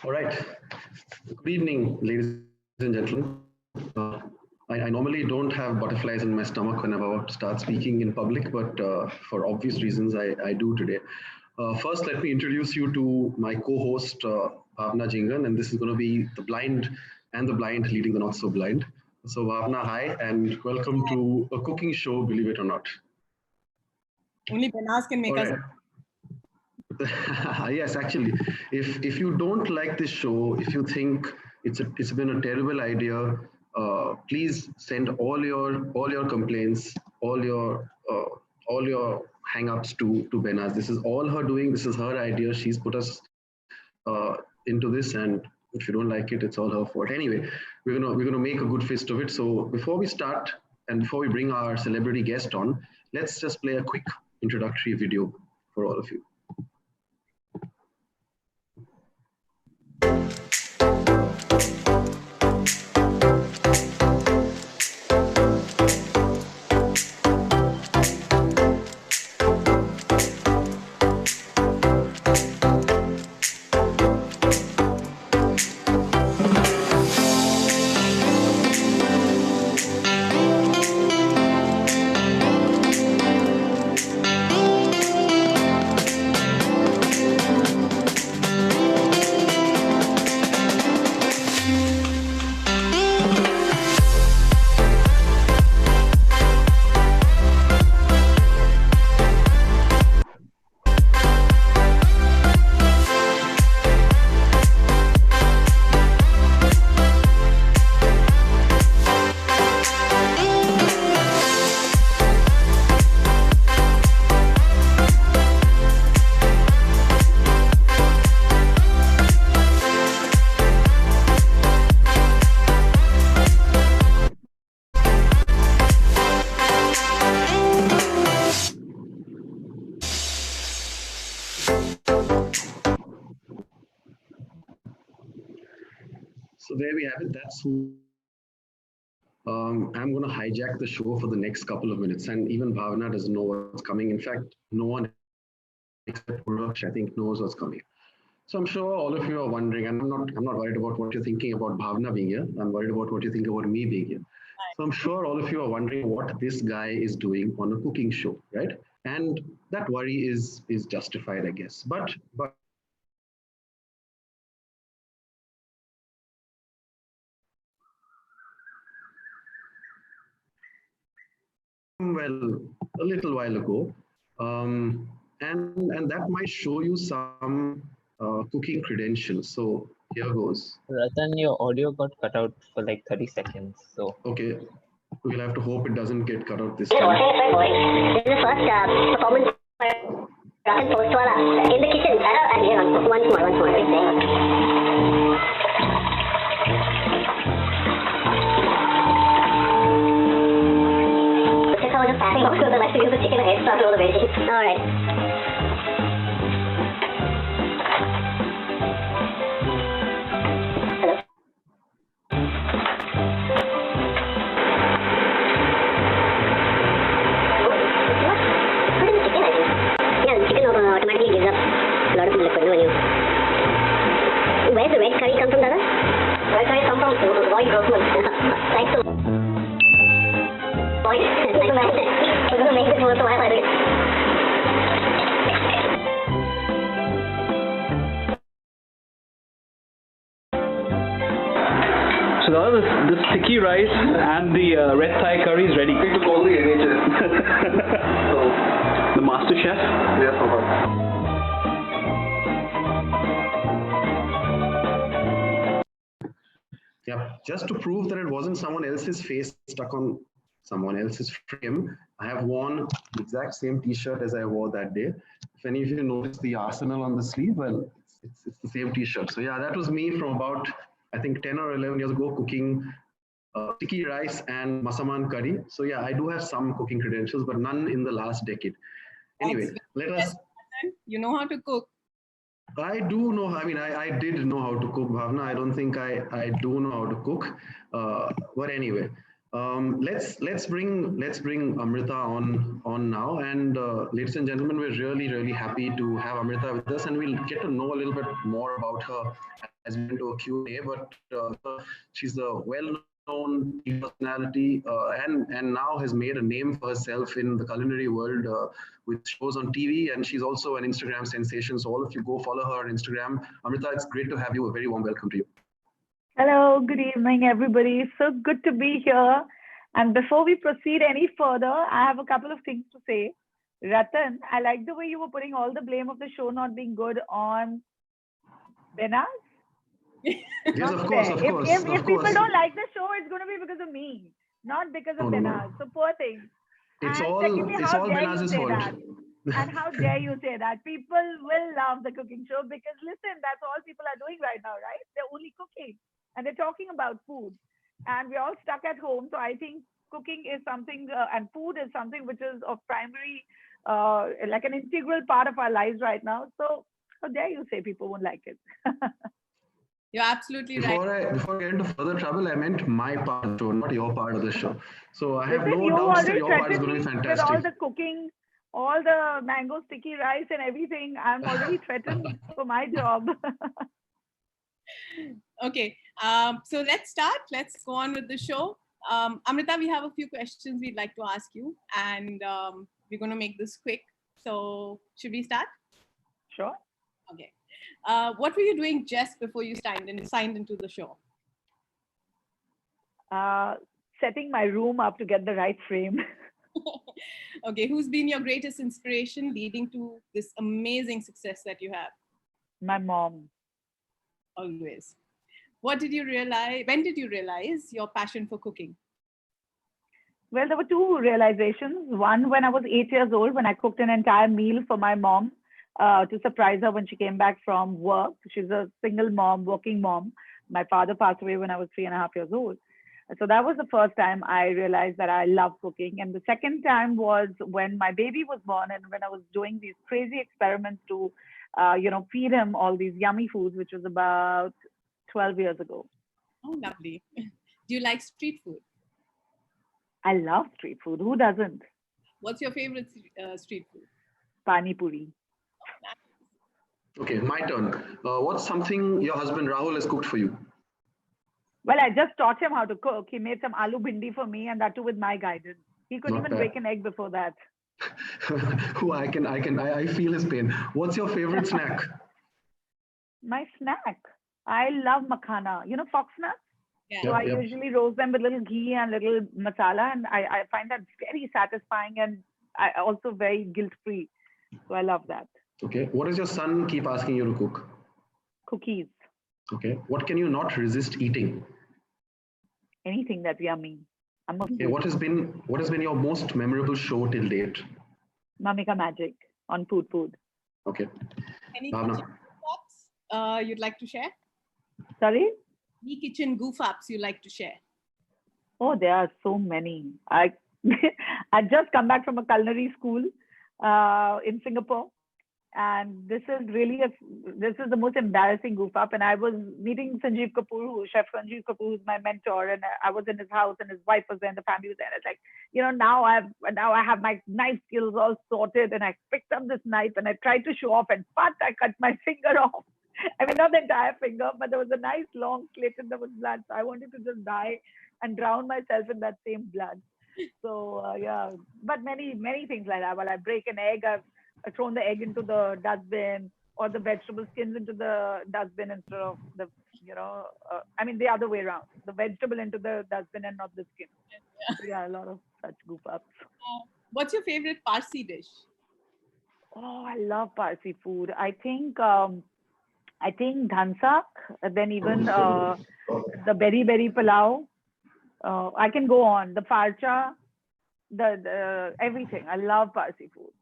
All right. Good evening, ladies and gentlemen. I normally don't have butterflies in my stomach when I'm about to start speaking in public, but for obvious reasons, I do today. First, let me introduce you to my co-host, Bhavna Jingan, and this is going to be the blind and the blind leading the not so blind. So Bhavna, hi, and welcome to a cooking show, believe it or not. Only Benas can make us. Yes, actually, if you don't like this show, if you think it's been a terrible idea, please send all your complaints, all your hang-ups to Benas. This is all her doing. This is her idea. She's put us into this, and if you don't like it, it's all her fault. Anyway, we're gonna make a good fist of it. So before we start and before we bring our celebrity guest on, let's just play a quick introductory video for all of you. So there we have it. That's who I'm going to hijack the show for the next couple of minutes. And even Bhavna doesn't know what's coming. In fact, no one except Urvash, I think, knows what's coming. So I'm sure all of you are wondering, and I'm not worried about what you're thinking about Bhavna being here. I'm worried about what you think about me being here. So I'm sure all of you are wondering what this guy is doing on a cooking show, right? And that worry is justified, I guess. But well, a little while ago, and that might show you some cooking credentials. So here goes. Ratan, your audio got cut out for like 30 seconds. So okay, we'll have to hope it doesn't get cut out this This time. is the first performance Ratan post in the kitchen. Once more. I was just passing over the rest of the chicken heads to all the veggies. Alright. Hello. What? What is the chicken, I think? Yeah, the chicken automatically gives up a lot of liquid when you... Where's the red curry come from, Dada? Red curry come from Roy Grossman. Thanks so much. We're going to make this worth a while, I think. So now the sticky rice and the red Thai curry is ready. The master chef? Yes, Yeah, just to prove that it wasn't someone else's face stuck on someone else's frame, I have worn the exact same t-shirt as I wore that day. If any of you notice the Arsenal on the sleeve, well, it's the same t-shirt. So yeah, that was me from about, I think 10 or 11 years ago, cooking sticky rice and masaman curry. So yeah, I do have some cooking credentials, but none in the last decade. Anyway, let us... You know how to cook. I do know, I mean, I did know how to cook, Bhavna. I don't think I do know how to cook. But anyway, Let's bring Amrita on now, and ladies and gentlemen, we're really happy to have Amrita with us, and we'll get to know a little bit more about her as we get into a Q&A. But she's a well-known TV personality, and now has made a name for herself in the culinary world with shows on TV, and she's also an Instagram sensation. So all of you go follow her on Instagram. Amrita, it's great to have you. A very warm welcome to you. Hello, good evening, everybody. So good to be here. And before we proceed any further, I have a couple of things to say. Ratan, I like the way you were putting all the blame of the show not being good on Benaz. Yes, of course. If people don't like the show, it's going to be because of me, not because of Benaz. So poor thing. It's all Benaz's fault. And how dare you say that? People will love the cooking show because listen, that's all people are doing right now, right? They're only cooking and they're talking about food. And we're all stuck at home. So I think cooking is something and food is something which is of primary, like an integral part of our lives right now. So how dare you say people won't like it? You're absolutely right. Before I get into further trouble, I meant my part of the show, not your part of the show. So I have Listen, no doubts that your part is going to be fantastic. With all the cooking, all the mango sticky rice and everything, I'm already threatened for my job. Okay, so let's start. Let's go on with the show. Amrita, we have a few questions we'd like to ask you, and we're going to make this quick. So should we start? Sure. Okay. What were you doing just before you signed into the show? Setting my room up to get the right frame. Okay, who's been your greatest inspiration leading to this amazing success that you have? My mom. Always. What did you realize? When did you realize your passion for cooking? Well, there were two realizations. One, when I was 8 years old, when I cooked an entire meal for my mom to surprise her when she came back from work. She's a single mom, working mom. My father passed away when I was 3.5 years old. So that was the first time I realized that I love cooking. And the second time was when my baby was born and when I was doing these crazy experiments to, feed him all these yummy foods, which was about 12 years ago. Oh, lovely. Do you like street food? I love street food. Who doesn't? What's your favorite street food? Pani puri. Okay, my turn. What's something your husband Rahul has cooked for you? Well, I just taught him how to cook. He made some aloo bhindi for me, and that too with my guidance. He couldn't even break an egg before that. I feel his pain. What's your favorite snack? My snack. I love makhana. You know fox nuts? Yeah. So I usually roast them with little ghee and little masala, and I find that very satisfying and I also very guilt-free. So I love that. Okay. What does your son keep asking you to cook? Cookies. Okay. What can you not resist eating? Anything that's yummy. Okay. What has been your most memorable show till date? Mummy Ka Magic on food. Okay. Any kitchen goof-ups you'd like to share? Sorry? Any kitchen goof-ups you'd like to share? Oh, there are so many. I just come back from a culinary school in Singapore. And this is the most embarrassing goof up. And I was meeting Sanjeev Kapoor, Chef Sanjeev Kapoor, who's my mentor, and I was in his house, and his wife was there, and the family was there. And it's like, now I have my knife skills all sorted, and I picked up this knife and I tried to show off, and I cut my finger off. I mean, not the entire finger, but there was a nice long slit, and there was blood. So I wanted to just die and drown myself in that same blood. So yeah, but many things like that. While I break an egg, I've thrown the egg into the dustbin, or the vegetable skins into the dustbin instead of the, the other way around. The vegetable into the dustbin and not the skin. So yeah, a lot of such goof ups. What's your favorite Parsi dish? Oh, I love Parsi food. I think dhansak, then even the berry palau. I can go on. The farcha, the everything. I love Parsi food.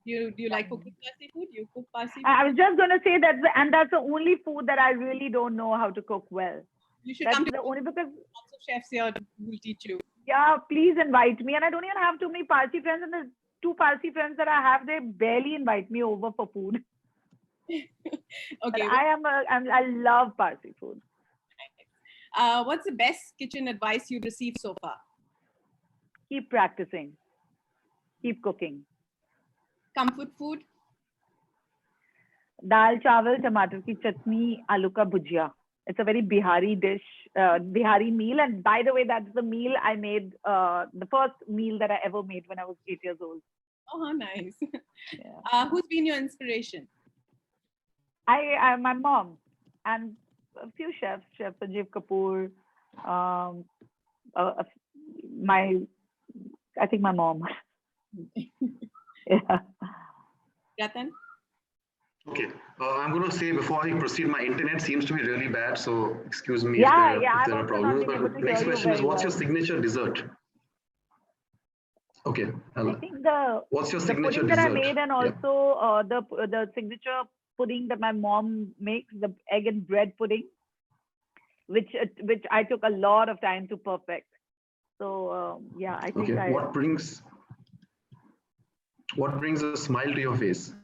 Do you like cooking Parsi food? You cook Parsi food? I was just going to say that, and that's the only food that I really don't know how to cook well. You should that's come to the only because lots of chefs here who will teach you. Yeah, please invite me. And I don't even have too many Parsi friends, and the 2 Parsi friends that I have, they barely invite me over for food. Okay. I love Parsi food. What's the best kitchen advice you've received so far? keep practicing, keep cooking. Comfort food? Dal chawal, tomato ki chutney, aloo ka bhujia. It's a very Bihari dish, Bihari meal. And by the way, that's the meal I made, the first meal that I ever made when I was 8 years old. Oh, how nice. Yeah. Who's been your inspiration? My mom and a few chefs, Chef Sanjeev Kapoor, I think my mom. Yeah. Ratan? Okay, I'm going to say before I proceed, my internet seems to be really bad, so excuse me Yeah, if yeah, there I'm are also not problems. being able But to next hear you question is, very what's your well. signature dessert? Okay, I Ella. think What's your the signature pudding that I dessert? made, and Yeah. also the signature pudding that my mom makes, the egg and bread pudding, which I took a lot of time to perfect. So yeah, I think Okay, what brings a smile to your face?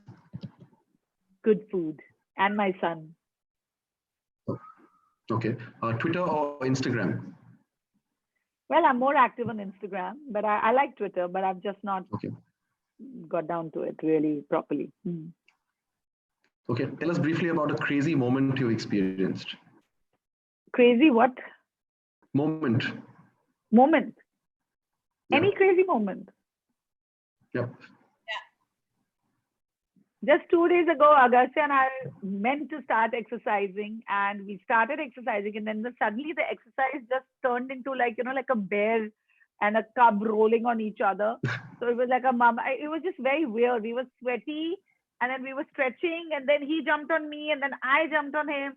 good food and my son. Okay, Twitter or Instagram? Well, I'm more active on Instagram, but I like Twitter, but I've just not Okay. got down to it really properly. Okay, tell us briefly about a crazy moment you experienced. Crazy what? Moment. Moment. Yeah. Any crazy moment. Yep. Just 2 days ago, Agastya and I meant to start exercising, and we started exercising, and then suddenly the exercise just turned into like a bear and a cub rolling on each other. So it was like a mom. It was just very weird. We were sweaty, and then we were stretching, and then he jumped on me, and then I jumped on him.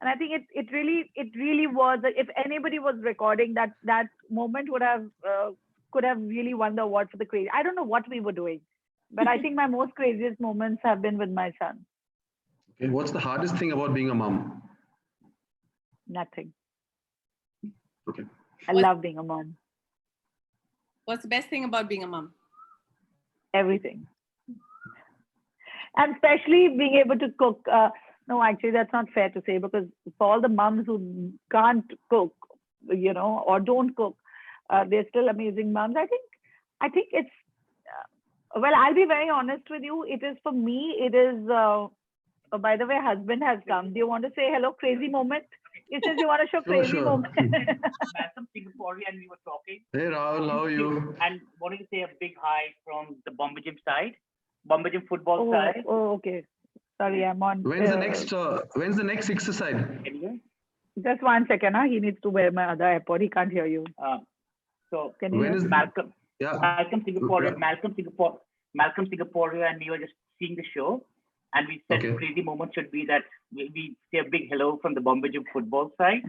And I think it really was. If anybody was recording that moment, could have really won the award for the crazy. I don't know what we were doing. But I think my most craziest moments have been with my son. Okay, what's the hardest thing about being a mom? Nothing. Okay. I love being a mom. What's the best thing about being a mom? Everything. And especially being able to cook. No, actually, that's not fair to say, because for all the moms who can't cook, or don't cook, they're still amazing moms. I think it's, well, I'll be very honest with you. It is, for me, it is, by the way, husband has come. Do you want to say hello, crazy moment? He says you want to show crazy Sure. moment. Malcolm Singaporean, we were talking. Hey Rahul, how are you? And wanted to say a big hi from the Bombay Gym side, Bombay Gym football side. Oh, okay. Sorry, I'm on. When's the next exercise? Anyway, Just 1 second. He needs to wear my other AirPod. He can't hear you. so Can you When hear is me? Malcolm Yeah. Malcolm Singaporean, and we were just seeing the show, and we said Okay. the crazy moment should be that we say a big hello from the Bombay Gym football side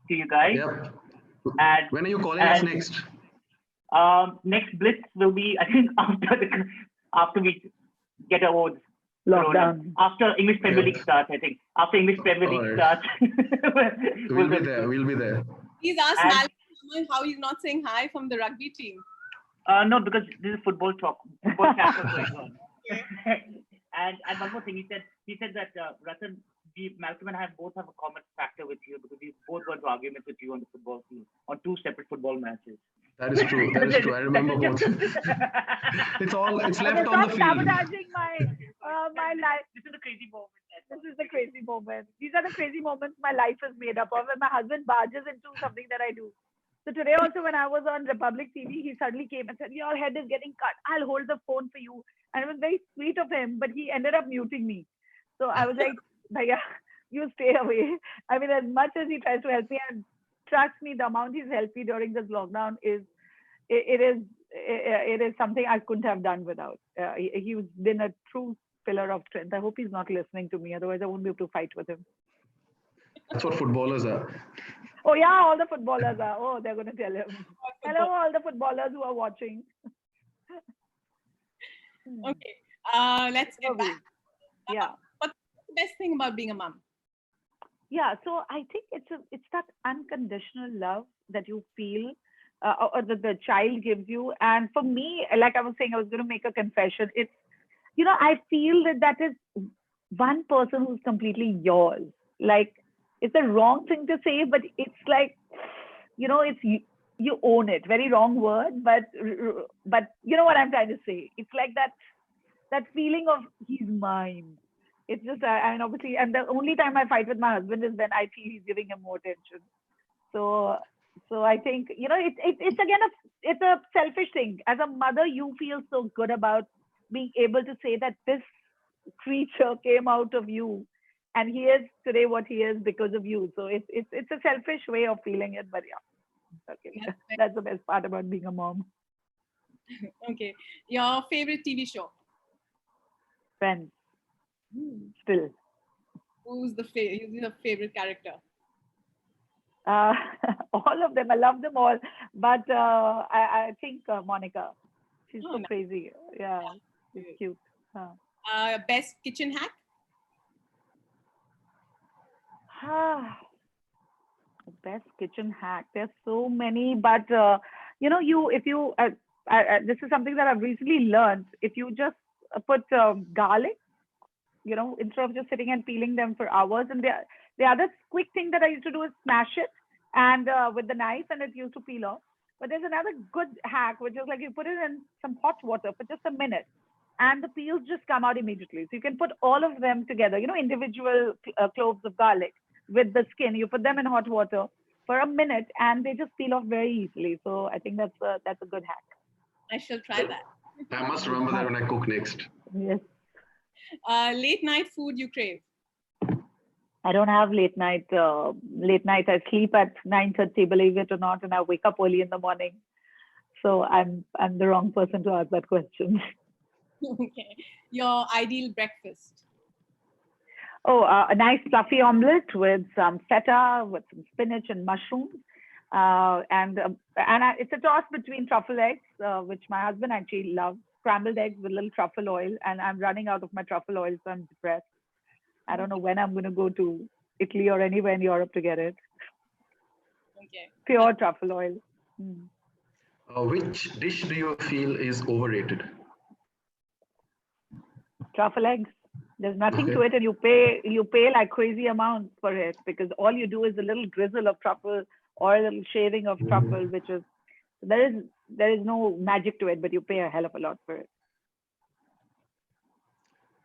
to you guys. Yep. And When are you calling us next? next blitz will be, I think, after we get awards. Lockdown. After English Premier League starts, I think. After English Premier League starts. We'll be there. We'll be there. Please ask Malcolm how he's not saying hi from the rugby team. No, because this is football talk. Football chat going on. And one more thing, he said that Ratan, Malcolm and I both have a common factor with you, because we both got into arguments with you on the football field on 2 separate football matches. That is true. That is true. I remember both. It's left on the field. Sabotaging my life. This is the crazy moment. This is the crazy moment. These are the crazy moments my life is made up of, and my husband barges into something that I do. So today also, when I was on Republic TV, he suddenly came and said, "Your head is getting cut. I'll hold the phone for you." And it was very sweet of him, but he ended up muting me. So I was like, "Bhaiya, you stay away." I mean, as much as he tries to help me, and trust me, the amount he's helped me during this lockdown is something I couldn't have done without. He's been a true pillar of strength. I hope he's not listening to me, otherwise I won't be able to fight with him. That's what footballers are. Oh yeah, all the footballers are. Oh, they're going to tell him. Hello, all the footballers who are watching. Okay, let's get back. Yeah. What's the best thing about being a mom? Yeah, so I think it's that unconditional love that you feel, or that the child gives you. And for me, like I was saying, I was going to make a confession. It's, I feel that is one person who's completely yours. Like, it's a wrong thing to say, but it's like, it's you own it. Very wrong word, but you know what I'm trying to say. It's like that feeling of he's mine. It's just, and obviously, and the only time I fight with my husband is when I feel he's giving him more attention. So I think, you know, it's again it's a selfish thing. As a mother, you feel so good about being able to say that this creature came out of you, and he is today what he is because of you. So it's a selfish way of feeling it, but yeah, okay, that's the best part about being a mom. Okay, your favorite TV show? Friends, still. Who's your favorite character? All of them. I love them all, but I think Monica. She's Oh, so nice. crazy. Yeah, she's cute. Best kitchen hack? Best kitchen hack. There's so many, but you know, this is something that I've recently learned. If you just put garlic, you know, instead of just sitting and peeling them for hours, and the other quick thing that I used to do is smash it and with the knife, and it used to peel off. But there's another good hack, which is like you put it in some hot water for just a minute, and the peels just come out immediately. So you can put all of them together, you know, individual cloves of garlic with the skin. You put them in hot water for a minute, and they just peel off very easily. So I think that's a good hack. I shall try that. I must remember that when I cook next. Yes. Late night food you crave? I don't have late night. I sleep at 9:30, believe it or not, and I wake up early in the morning. So I'm the wrong person to ask that question. Okay. Your ideal breakfast? Oh, a nice fluffy omelette with some feta, with some spinach and mushrooms, it's a toss between truffle eggs, which my husband actually loves, scrambled eggs with a little truffle oil, and I'm running out of my truffle oil, so I'm depressed. I don't know when I'm going to go to Italy or anywhere in Europe to get it. Okay. Pure truffle oil. Which dish do you feel is overrated? Truffle eggs. There's nothing to it, and you pay like crazy amounts for it, because all you do is a little drizzle of truffle or a little shaving of truffle, which is there is no magic to it, but you pay a hell of a lot for it.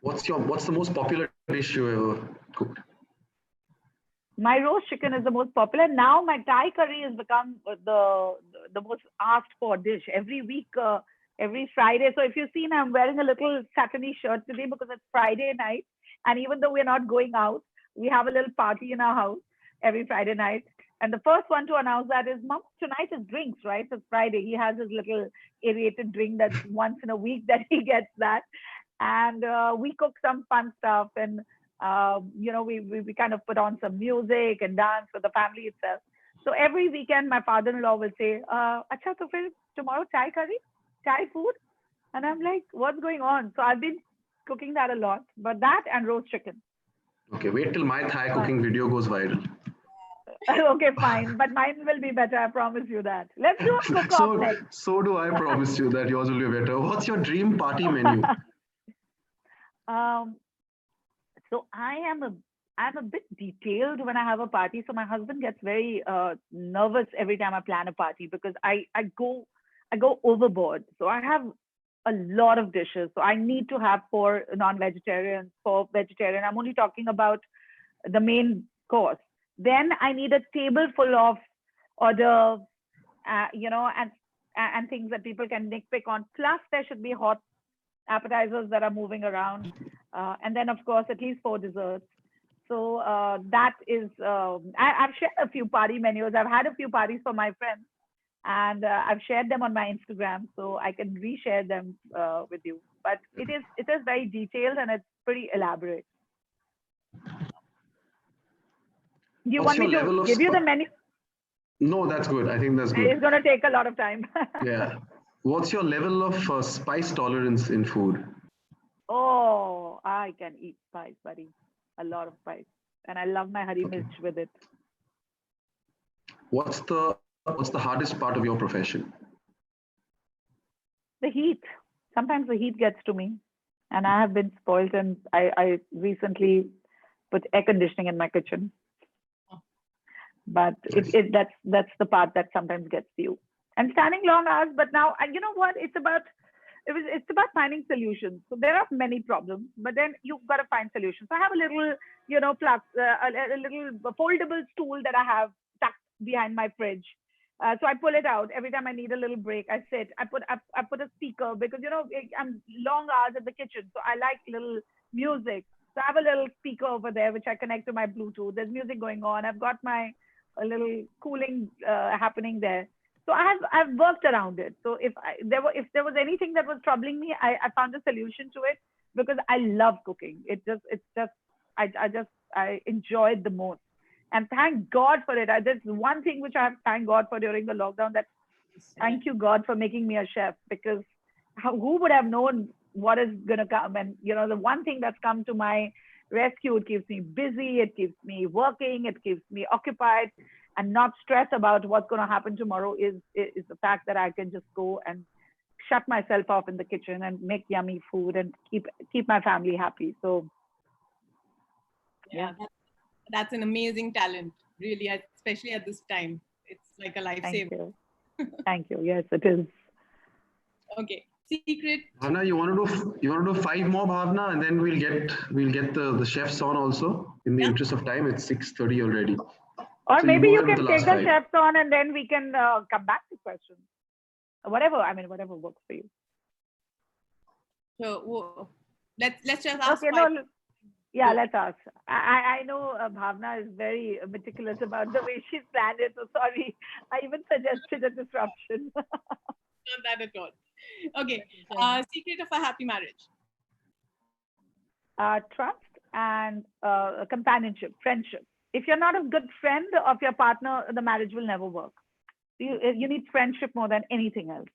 What's the most popular dish you ever cooked? My roast chicken is the most popular. Now my Thai curry has become the most asked for dish every week, every Friday. So if you've seen, I'm wearing a little satiny shirt today because it's Friday night. And even though we're not going out, we have a little party in our house every Friday night. And the first one to announce that is, Mom, tonight is drinks, right? It's Friday. He has his little aerated drink that's once in a week that he gets that. And we cook some fun stuff, and you know, we kind of put on some music and dance with the family itself. So every weekend, my father-in-law will say, "Acha, to fir tomorrow Thai curry, Thai food," and I'm like, "What's going on?" So I've been cooking that a lot, but that and roast chicken. Okay, wait till my Thai cooking video goes viral. Okay, fine, but mine will be better. I promise you that. Let's do a cook-off next. So do I promise you that yours will be better. What's your dream party menu? So I'm a bit detailed when I have a party. So my husband gets very nervous every time I plan a party, because I go overboard. So I have a lot of dishes. So I need to have 4 non-vegetarians, 4 vegetarian. I'm only talking about the main course. Then I need a table full of hors d'oeuvres, you know, and things that people can nitpick on. Plus there should be hot appetizers that are moving around, and then of course at least 4 desserts. So that is I've shared a few party menus. I've had a few parties for my friends, and I've shared them on my Instagram, so I can reshare them with you. But it is very detailed, and it's pretty elaborate. Do you want me to give you the menu? No, that's good. I think that's good. It's going to take a lot of time. Yeah. What's your level of spice tolerance in food? Oh, I can eat spice, buddy. A lot of spice. And I love my hari mirch with it. What's the hardest part of your profession? The heat. Sometimes the heat gets to me. And I have been spoiled, and I recently put air conditioning in my kitchen. But that's the part that sometimes gets you. And standing long hours, but now, and you know what? It's about finding solutions. So there are many problems, but then you've got to find solutions. So I have a little, a little foldable stool that I have tucked behind my fridge. So I pull it out every time I need a little break. I sit. I put a speaker because I'm long hours at the kitchen, so I like little music. So I have a little speaker over there which I connect to my Bluetooth. There's music going on. I've got a little cooling happening there. So I've worked around it. So if there was anything that was troubling me, I found a solution to it because I love cooking. I enjoy it the most. And thank God for it. There's one thing which I have thanked God for during the lockdown, that thank you God for making me a chef, because who would have known what is going to come? And, the one thing that's come to my rescue, it keeps me busy, it keeps me working, it keeps me occupied and not stress about what's going to happen tomorrow is the fact that I can just go and shut myself off in the kitchen and make yummy food and keep my family happy. So, yeah. That's an amazing talent, really, especially at this time. It's like a lifesaver. Thank you. Yes, it is. Okay. Secret. Bhavna, you want to do 5 more, Bhavna, and then we'll get the chefs on also. In the interest of time, it's 6:30 already. Or So maybe you with can the take the 5. chefs on and then we can come back to questions. Whatever works for you. So let's just ask. Okay, let's ask. I know Bhavna is very meticulous about the way she's planned it. So sorry, I even suggested a disruption. Not that at all. Okay. Secret of a happy marriage. Trust and companionship, friendship. If you're not a good friend of your partner, the marriage will never work. You need friendship more than anything else.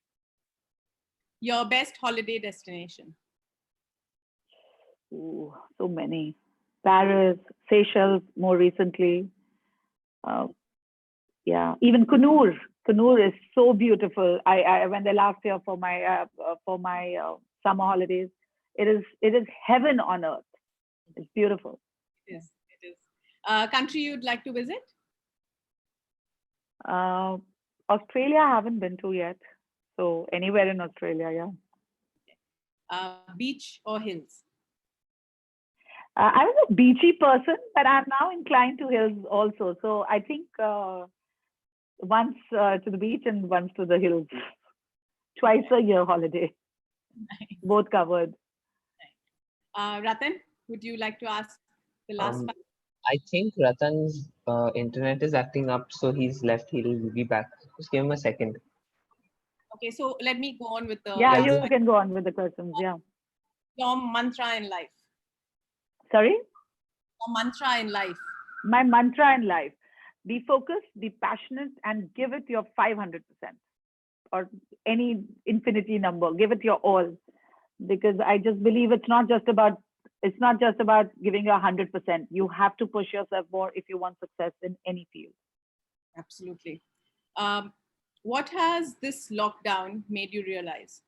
Your best holiday destination. Ooh, so many. Paris, Seychelles, more recently. Even Kunur. Kunur is so beautiful. I went there last year for my summer holidays. It is heaven on earth. It's beautiful. It is. Country you'd like to visit? Australia, I haven't been to yet. So anywhere in Australia, yeah. Beach or hills? I was a beachy person, but I'm now inclined to hills also. So I think once to the beach and once to the hills. Twice a year holiday. Nice. Both covered. Ratan, would you like to ask the last part? I think Ratan's internet is acting up, so he's left. He'll be back. Just give him a second. Okay, so let me go on with the. Yeah, you can go on with the questions. Yeah. Your mantra in life. Sorry? Your mantra in life. My mantra in life. Be focused, be passionate, and give it your 500% or any infinity number. Give it your all, because I just believe it's not just about giving you 100%. You have to push yourself more if you want success in any field. Absolutely. What has this lockdown made you realize?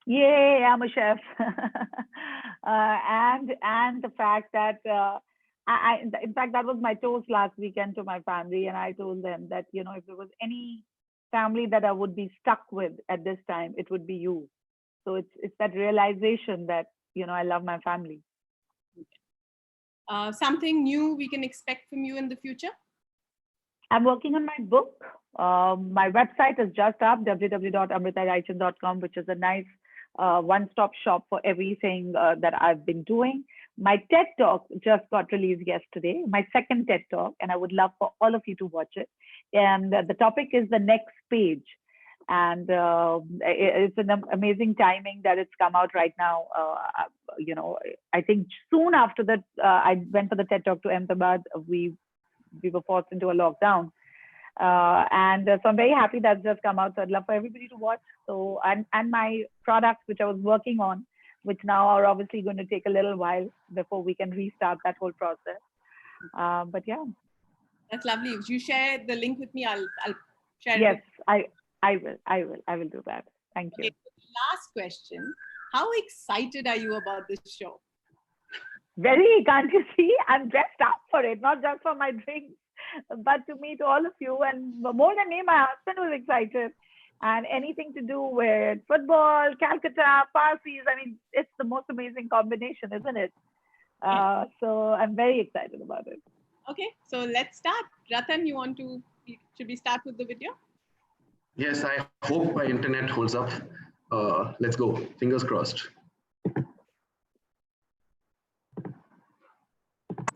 Yay, I'm a chef. and the fact that in fact, that was my toast last weekend to my family, and I told them that, if there was any family that I would be stuck with at this time, it would be you. So it's that realization that, I love my family. Something new we can expect from you in the future? I'm working on my book. My website is just up, www.amritaraichand.com, which is a nice one-stop shop for everything that I've been doing. My TED Talk just got released yesterday, my second TED Talk, and I would love for all of you to watch it. And the topic is the next page. And it's an amazing timing that it's come out right now. I think soon after that, I went for the TED Talk to Ahmedabad. We were forced into a lockdown. So I'm very happy that's just come out. So I'd love for everybody to watch. So and my products, which I was working on, which now are obviously going to take a little while before we can restart that whole process. But yeah. That's lovely. If you share the link with me, I'll share it. Yes, I will do that. Thank you. Okay, last question. How excited are you about this show? Very, can't you see? I'm dressed up for it, not just for my drinks, but to meet all of you. And more than me, my husband was excited. And anything to do with football, Calcutta, Parsis, I mean, it's the most amazing combination, isn't it? So I'm very excited about it. Okay, so let's start. Ratan, should we start with the video? Yes, I hope my internet holds up. Let's go. Fingers crossed.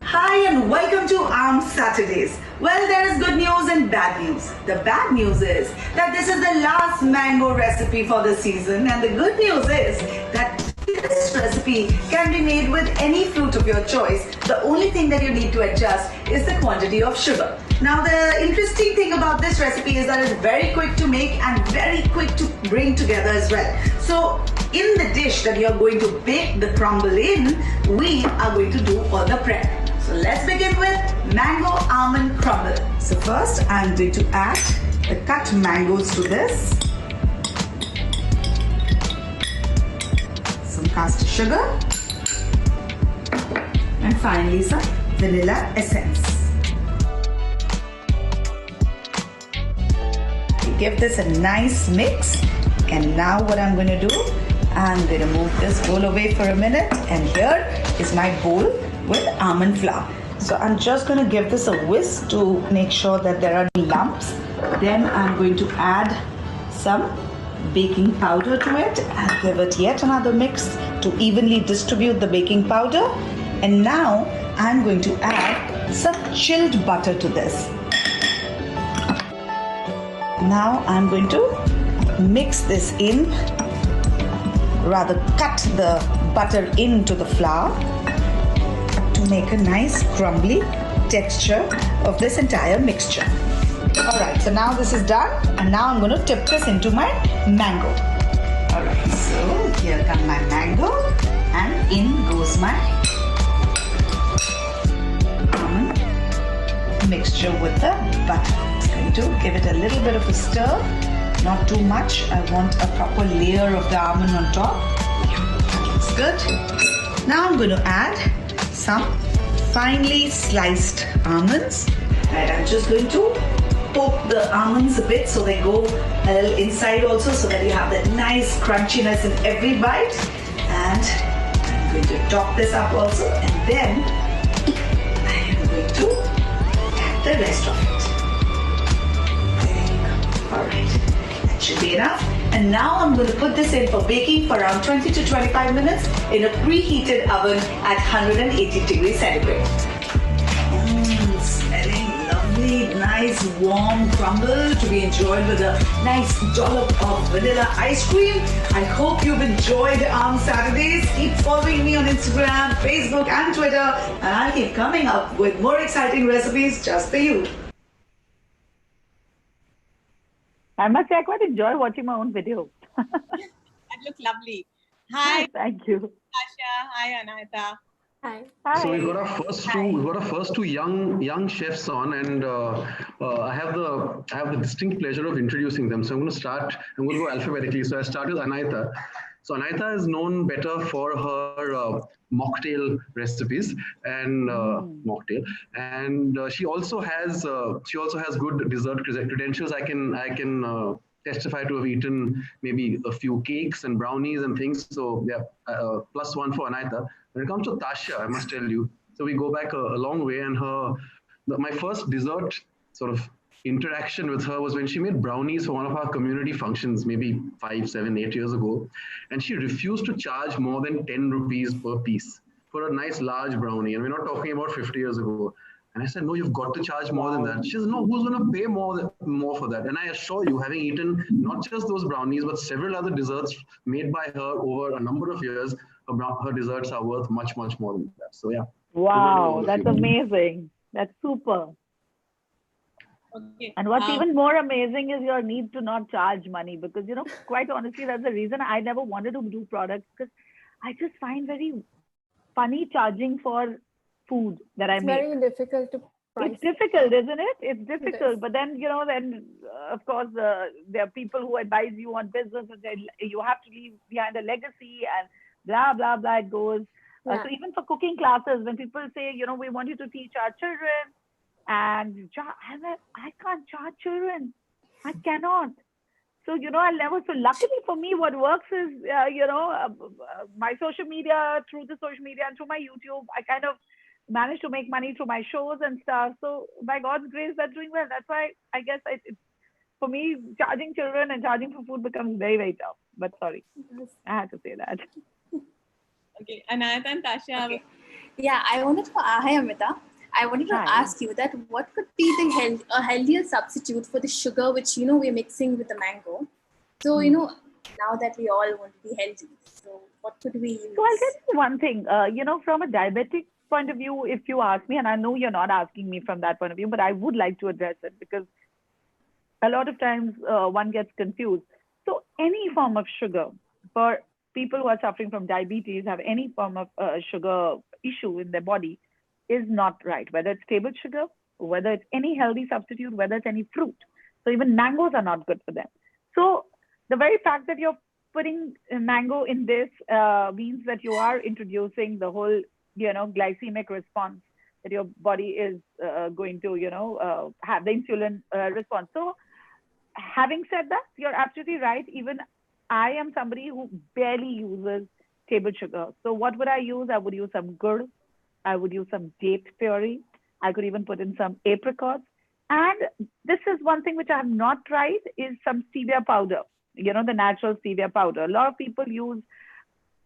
Hi and welcome to Arm Saturdays. Well, there is good news and bad news. The bad news is that this is the last mango recipe for the season, and the good news is that this recipe can be made with any fruit of your choice. The only thing that you need to adjust is the quantity of sugar. Now, the interesting thing about this recipe is that it's very quick to make and very quick to bring together as well. So, in the dish that you're going to bake the crumble in, we are going to do all the prep. So let's begin with mango almond crumble. So first I'm going to add the cut mangoes to this. Some caster sugar. And finally some vanilla essence. Give this a nice mix. And now what I'm going to do, I'm going to move this bowl away for a minute. And here is my bowl with almond flour. So I'm just going to give this a whisk to make sure that there are no lumps. Then I'm going to add some baking powder to it and give it yet another mix to evenly distribute the baking powder. And now I'm going to add some chilled butter to this. Now I'm going to mix this in, rather cut the butter into the flour, to make a nice crumbly texture of this entire mixture. Alright, so now this is done, and now I'm going to tip this into my mango. Alright, so here comes my mango, and in goes my almond mixture with the butter. I'm going to give it a little bit of a stir, not too much. I want a proper layer of the almond on top. That looks good. Now I'm going to add some finely sliced almonds, and I'm just going to poke the almonds a bit so they go a little inside also, so that you have that nice crunchiness in every bite. And I'm going to top this up also, and then I am going to add the rest of it. There you go. Alright, that should be enough. And now I'm going to put this in for baking for around 20 to 25 minutes in a preheated oven at 180 degrees centigrade. Smelling lovely, nice warm crumble to be enjoyed with a nice dollop of vanilla ice cream. I hope you've enjoyed Arm Saturdays. Keep following me on Instagram, Facebook and Twitter, and I'll keep coming up with more exciting recipes just for you. I must say, I quite enjoy watching my own video. That looked lovely. Hi, Thank you. Tasha. Hi, Anahita. Hi. Hi. So we got our first two young chefs on, and I have the distinct pleasure of introducing them. So I'm going to go alphabetically. So I start with Anahita. So Anahita is known better for her mocktail recipes and mocktail, and she also has good dessert credentials. I can testify to have eaten maybe a few cakes and brownies and things. So yeah, +1 for Anahita. When it comes to Tasha, I must tell you, so we go back a long way, and my first dessert sort of interaction with her was when she made brownies for one of our community functions, maybe 5, 7, 8 years ago. And she refused to charge more than 10 rupees per piece for a nice large brownie. And we're not talking about 50 years ago. And I said, no, you've got to charge more than that. She says, no, who's going to pay more for that? And I assure you, having eaten not just those brownies, but several other desserts made by her over a number of years, her desserts are worth much, much more than that. So yeah. Wow, that's amazing. That's super. Okay. And what's even more amazing is your need to not charge money, because, you know, quite honestly, that's the reason I never wanted to do products, because I just find very funny charging for food that I make. It's very difficult to price. It's difficult, isn't it? It's difficult. It is. But then, you know, of course, there are people who advise you on business, and you have to leave behind a legacy and blah, blah, blah, it goes. So even for cooking classes, when people say, you know, we want you to teach our children, and I'm like, I can't charge children. I cannot. So, you know, I'll never. So luckily for me, what works is, my social media, through the social media and through my YouTube, I kind of managed to make money through my shows and stuff. So by God's grace, they're doing well. That's why I guess for me, charging children and charging for food becomes very, very tough. But sorry, I had to say that. Okay, Anayat and Tasha. Okay. Yeah, I wanted to, hi Amrita. I wanted to ask you that what could be a healthier substitute for the sugar which, you know, we're mixing with the mango. So, you know, now that we all want to be healthy, so what could we use? So I'll tell you one thing, you know, from a diabetic point of view, if you ask me, and I know you're not asking me from that point of view, but I would like to address it because a lot of times one gets confused. So any form of sugar for people who are suffering from diabetes, have any form of sugar issue in their body, is not right, whether it's table sugar, whether it's any healthy substitute, whether it's any fruit. So even mangoes are not good for them. So the very fact that you're putting mango in this means that you are introducing the whole, you know, glycemic response that your body is going to, you know, have the insulin response. So having said that, you're absolutely right. Even I am somebody who barely uses table sugar. So what would I use? I would use some gur. I would use some date puree. I could even put in some apricots. And this is one thing which I have not tried is some stevia powder, you know, the natural stevia powder. A lot of people use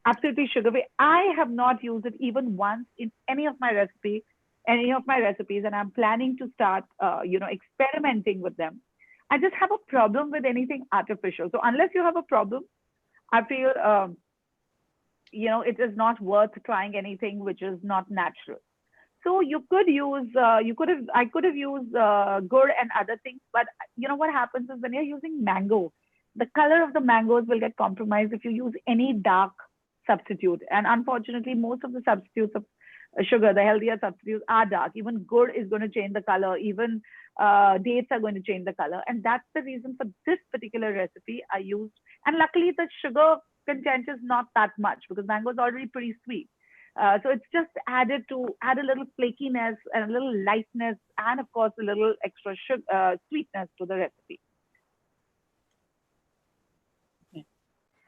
absolutely sugar-free. I have not used it even once in any of my recipes, and I'm planning to start, you know, experimenting with them. I just have a problem with anything artificial. So unless you have a problem, I feel, you know, it is not worth trying anything which is not natural. So you could use, I could have used gur and other things, but you know what happens is when you're using mango, the color of the mangoes will get compromised if you use any dark substitute. And unfortunately, most of the substitutes of sugar, the healthier substitutes, are dark. Even gur is going to change the color. Even dates are going to change the color. And that's the reason for this particular recipe I used. And luckily, the sugar content is not that much because mango is already pretty sweet. So it's just add a little flakiness and a little lightness, and of course a little extra sugar, sweetness to the recipe.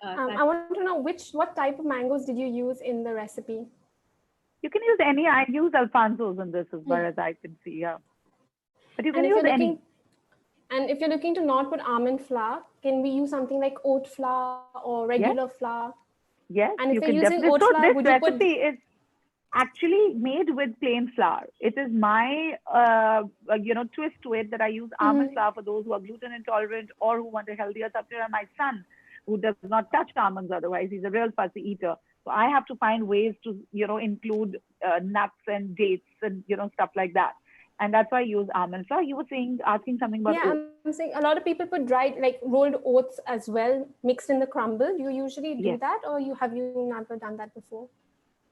I want to know what type of mangoes did you use in the recipe? You can use any. I use Alfonso's in this as far as I can see. Yeah, but you can use any. And if you're looking to not put almond flour, can we use something like oat flour or regular flour? Yes, and if you you're can using definitely. oat flour, This would you recipe is actually made with plain flour. It is my twist to it that I use almond flour for those who are gluten intolerant or who want a healthier substitute. And my son, who does not touch almonds otherwise, he's a real fussy eater. So I have to find ways to, you know, include nuts and dates and, you know, stuff like that. And that's why I use almond flour. You were asking something about oats. I'm saying a lot of people put dried, like rolled oats as well, mixed in the crumble. Do you usually do that, or have you never done that before?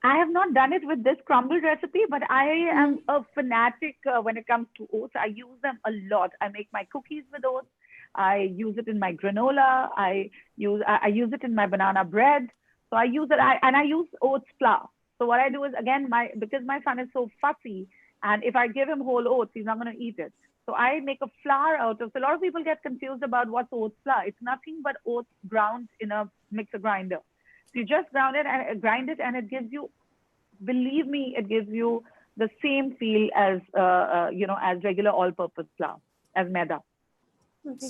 I have not done it with this crumble recipe, but I am a fanatic when it comes to oats. I use them a lot. I make my cookies with oats. I use it in my granola. I use it in my banana bread. So I use it, and I use oats flour. So what I do is, again, because my son is so fussy, and if I give him whole oats, he's not going to eat it. So I make a flour out of. So a lot of people get confused about what's oats flour. It's nothing but oats ground in a mixer grinder. So you just grind it, and it gives you, believe me, it gives you the same feel as as regular all-purpose flour, as maida. Okay.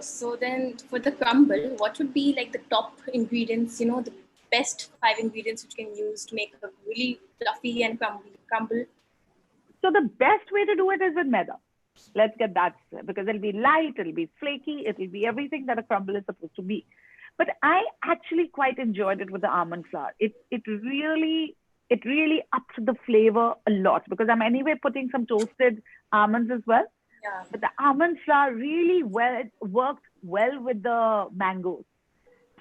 So then for the crumble, what would be like the top ingredients, you know, the best 5 ingredients which you can use to make a really fluffy and crumble? So the best way to do it is with maida. Let's get that, because it'll be light, it'll be flaky, it'll be everything that a crumble is supposed to be. But I actually quite enjoyed it with the almond flour. It really upped the flavor a lot, because I'm anyway putting some toasted almonds as well. Yeah. But the almond flour really worked well with the mangoes.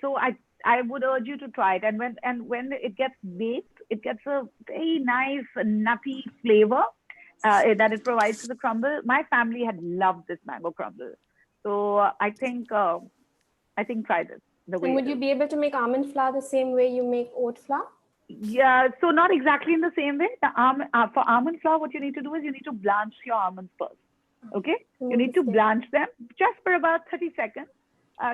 So I would urge you to try it. And when it gets baked, it gets a very nice nutty flavor that it provides to the crumble. My family had loved this mango crumble. So I think try this. And would you be able to make almond flour the same way you make oat flour? Yeah, so not exactly in the same way. For almond flour, what you need to do is you need to blanch your almonds first. Okay, you need to blanch them just for about 30 seconds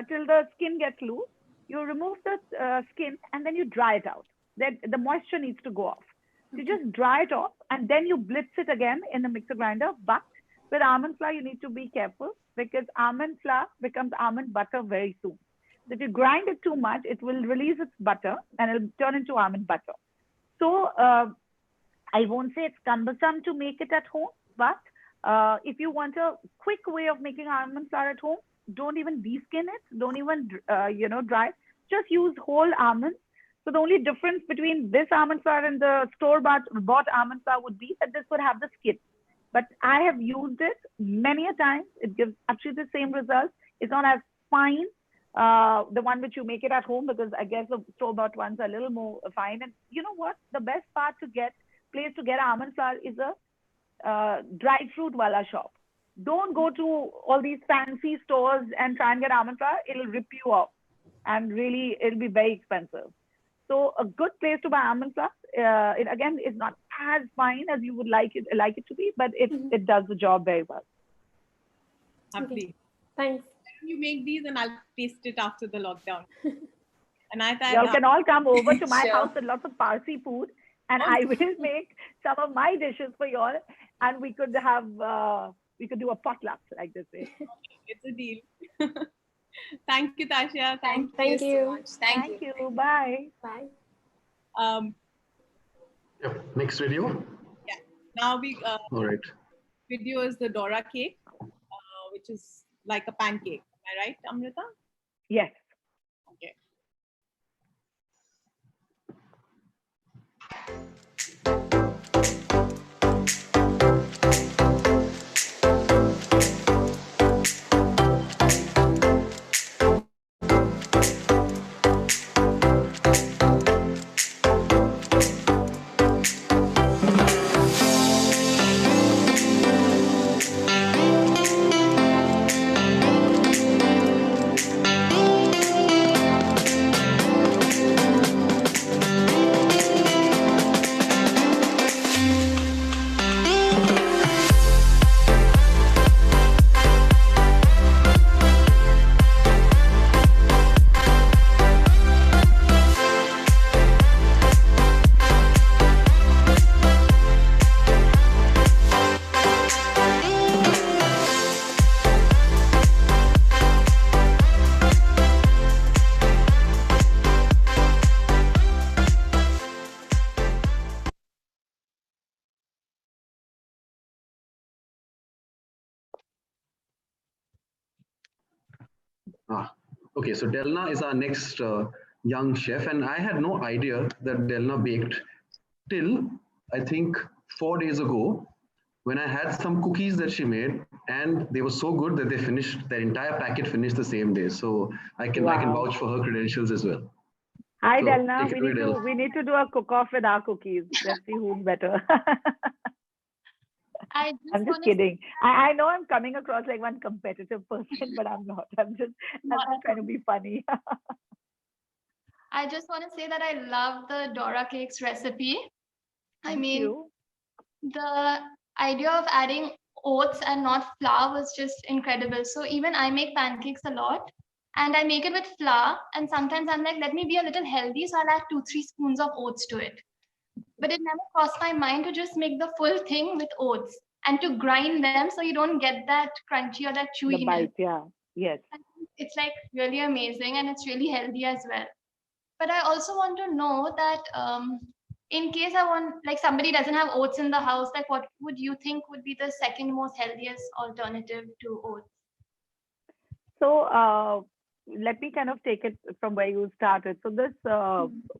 till the skin gets loose. You remove the skin and then you dry it out. Then the moisture needs to go off. You just dry it off and then you blitz it again in the mixer grinder. But with almond flour, you need to be careful because almond flour becomes almond butter very soon. So if you grind it too much, it will release its butter and it'll turn into almond butter. So I won't say it's cumbersome to make it at home, but if you want a quick way of making almond flour at home, don't even deskin it, don't even dry it. Just use whole almonds. So the only difference between this almond flour and the store-bought almond flour would be that this would have the skin. But I have used it many a time. It gives actually the same results. It's not as fine, the one which you make it at home, because I guess the store-bought ones are a little more fine. And you know what? The best place to get almond flour is a dried fruit wala shop. Don't go to all these fancy stores and try and get almond flour. It'll rip you off and really it'll be very expensive. So a good place to buy almond flour, it again is not as fine as you would like it to be, but it does the job very well. Happily. Thanks. You make these and I'll taste it after the lockdown. And Y'all can all come over to my house with lots of Parsi food, and I will make some of my dishes for y'all, and we could do a potluck, like they say. It's a deal. Thank you, Tasha. Thank you so much. Thank you. Bye. Bye. Yep. Next video. Yeah. Now we. All right. Video is the Dora cake, which is like a pancake. Am I right, Amrita? Yes. Okay. Okay, so Delna is our next young chef, and I had no idea that Delna baked till I think 4 days ago when I had some cookies that she made, and they were so good that they finished their entire packet finished the same day. So I can vouch for her credentials as well. Hi, So, Delna. take it away, Del. We need to do a cook-off with our cookies. Let's see who's better. I'm just kidding. I know I'm coming across like one competitive person, but I'm not. I'm just trying to be funny. I just want to say that I love the Dora cakes recipe. I mean, the idea of adding oats and not flour was just incredible. So even I make pancakes a lot, and I make it with flour. And sometimes I'm like, let me be a little healthy, so I'll add 2-3 spoons of oats to it. But it never crossed my mind to just make the full thing with oats and to grind them so you don't get that crunchy or that chewiness. The bite, yeah. Yes. It's like really amazing and it's really healthy as well. But I also want to know that in case somebody doesn't have oats in the house, like what would you think would be the second most healthiest alternative to oats? So let me kind of take it from where you started. So this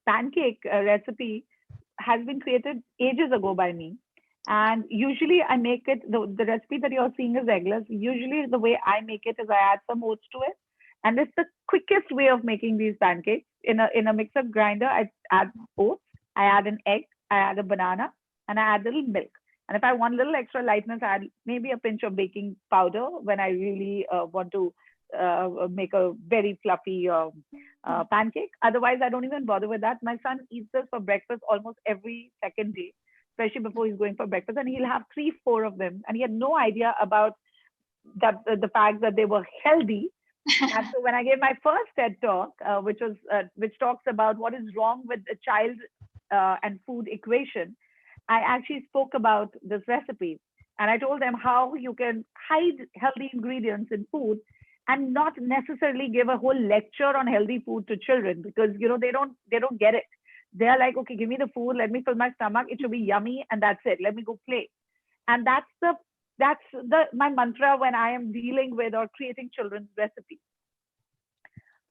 pancake recipe has been created ages ago by me. And usually I make it, the recipe that you're seeing is eggless. Usually the way I make it is I add some oats to it. And it's the quickest way of making these pancakes. In a mixer grinder, I add oats, I add an egg, I add a banana, and I add a little milk. And if I want a little extra lightness, I add maybe a pinch of baking powder when I really want to make a very fluffy pancake. Otherwise, I don't even bother with that. My son eats this for breakfast almost every second day, especially before he's going for breakfast, and he'll have 3-4 of them. And he had no idea about that the fact that they were healthy. And so when I gave my first TED talk, which talks about what is wrong with the child and food equation, I actually spoke about this recipe. And I told them how you can hide healthy ingredients in food and not necessarily give a whole lecture on healthy food to children, because they don't get it. They're like, okay, give me the food, let me fill my stomach, it should be yummy, and that's it. Let me go play. And that's my mantra when I am dealing with or creating children's recipes.